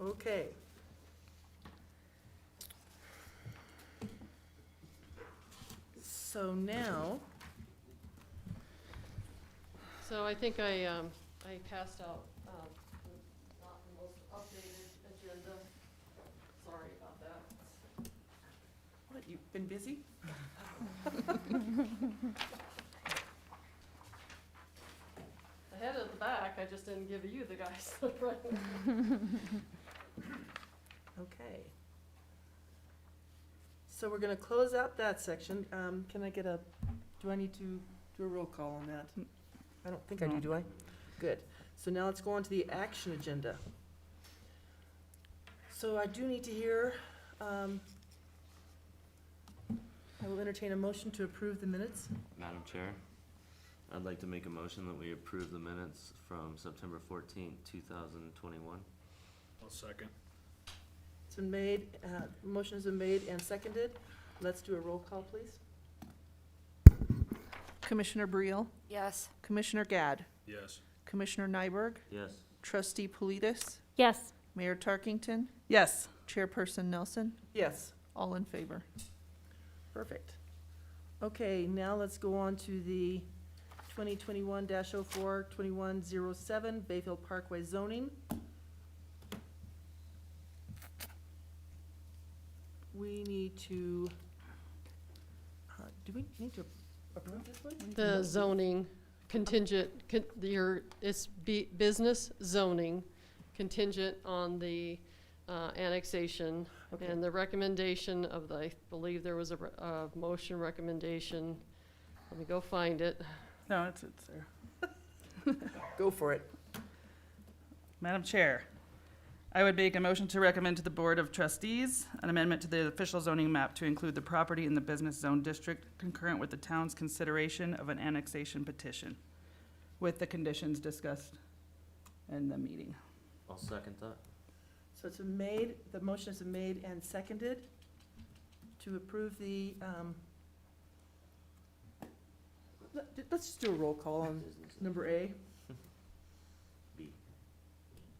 Okay. So now, So I think I passed out, not the most updated agenda. Sorry about that. what, you've been busy? The head of the back, I just didn't give you the guys. Right. Okay. So we're gonna close out that section. Can I get do I need to do a roll call on that? I don't think I do I? Good. So now let's go on to the action agenda. So I do need to hear, I will entertain a motion to approve the minutes. Madam Chair, I'd like to make a motion that we approve the minutes from September 14th, 2021. I'll second. It's been made, motion has been made and seconded. Let's do a roll call, please. Commissioner Briel, Yes. Commissioner Gad, Yes. Commissioner Nyberg, Yes. Trustee Politis, Yes. Mayor Tarkington, Yes. Chairperson Nelson, Yes. all in favor. Perfect. Okay, now let's go on to the 2021-04, 2107 Bayfield Parkway zoning. We need to, do we need to approve this one? The zoning contingent, business zoning contingent on the annexation. Okay. And the recommendation of the, I believe there was a motion recommendation. Let me go find it. No, it's there. Go for it. Madam Chair, I would make a motion to recommend to the Board of Trustees an amendment to the official zoning map to include the property in the business zone district concurrent with the town's consideration of an annexation petition, with the conditions discussed in the meeting. I'll second that. So it's been made, the motion has been made and seconded to approve the, let's just do a roll call on number A. B.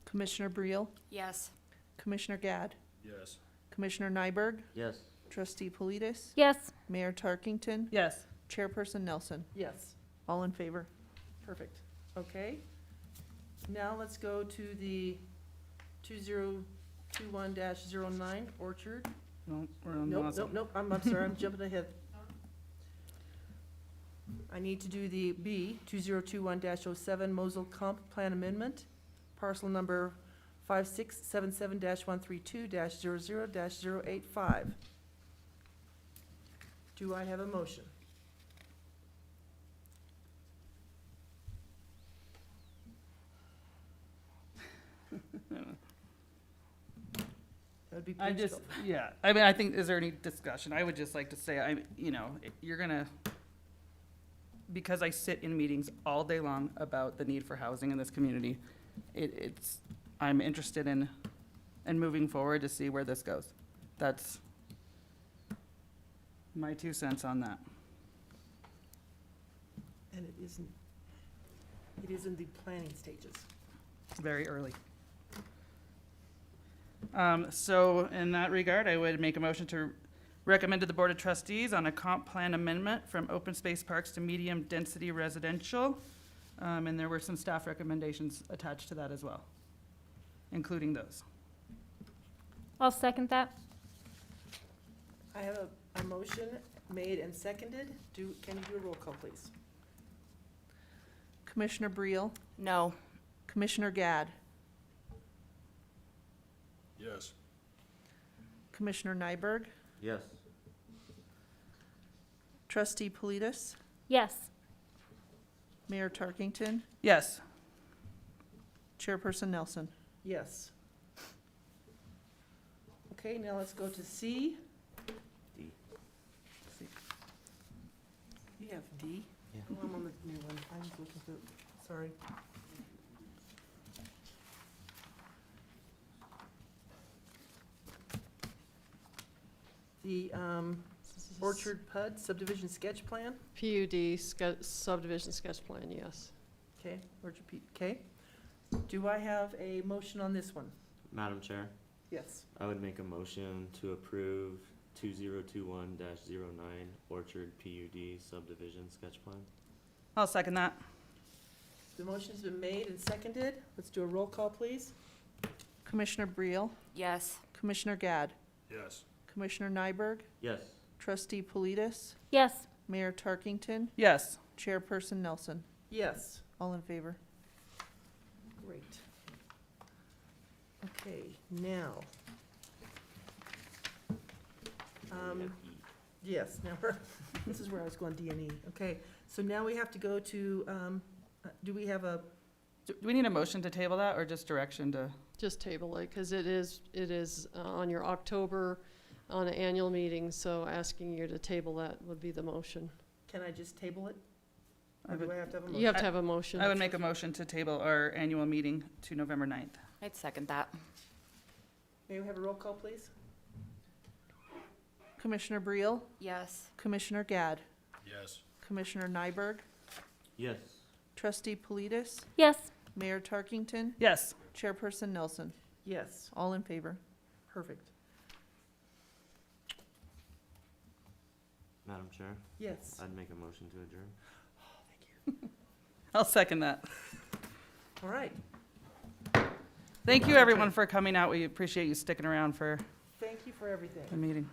Commissioner Briel, Yes. Commissioner Gad, Yes. Commissioner Nyberg, Yes. Trustee Politis, Yes. Mayor Tarkington, Yes. Chairperson Nelson, Yes. all in favor. Perfect. Okay. Now let's go to the 2021-09 Orchard. No, we're on Nope, Mazel. nope, nope, I'm sorry, I'm jumping ahead. I need to do the B, 2021-07 Mosel Comp Plan Amendment, parcel number 5677-132-00-085. Do I have a motion? That would be I page just, 12. yeah, I mean, I think, is there any discussion? I would just like to say, you're gonna, because I sit in meetings all day long about the need for housing in this community, I'm interested in moving forward to see where this goes. That's my 2 cents on that. And it is in the planning stages. Very early. So in that regard, I would make a motion to recommend to the Board of Trustees on a comp plan amendment from open space parks to medium density residential. And there were some staff recommendations attached to that as well, including those. I'll second that. I have a motion made and seconded. Can you do a roll call, please? Commissioner Briel, No. Commissioner Gadd, Yes. Commissioner Nyberg, Yes. Trustee Politis, Yes. Mayor Tarkington? Yes. Chairperson Nelson? Yes. Okay, now let's go to C. D. You have D? Yeah. Oh, I'm on the new one. I was looking for, sorry. The Orchard PUD subdivision sketch plan? PUD subdivision sketch plan, yes. Okay, Orchard okay. Do I have a motion on this one? Madam Chair, Yes. I would make a motion to approve 2021-09 Orchard PUD subdivision sketch plan. I'll second that. The motion's been made and seconded. Let's do a roll call, please. Commissioner Briel, Yes. Commissioner Gadd, Yes. Commissioner Nyberg, Yes. Trustee Politis, Yes. Mayor Tarkington? Yes. Chairperson Nelson? Yes. All in favor? Great. Okay, now. Yes, now this is where I was going, D and E. Okay, so now we have to go to, do we have a, Do we need a motion to table that or just direction to? Just table it, because it is on your October, on an annual meeting, so asking you to table that would be the motion. can I just table it? I Or do would- I have to have a motion? You have to have a motion. I would make a motion to table our annual meeting to November 9th. I'd second that. May we have a roll call, please? Commissioner Briel, Yes. Commissioner Gadd, Yes. Commissioner Nyberg, Yes. Trustee Politis, Yes. Mayor Tarkington? Yes. Chairperson Nelson? Yes, All in favor? perfect. Madam Chair, Yes. I'd make a motion to adjourn. I'll second that. All right. Thank you, everyone, for coming out. We appreciate you sticking around for Thank you for everything. the meeting.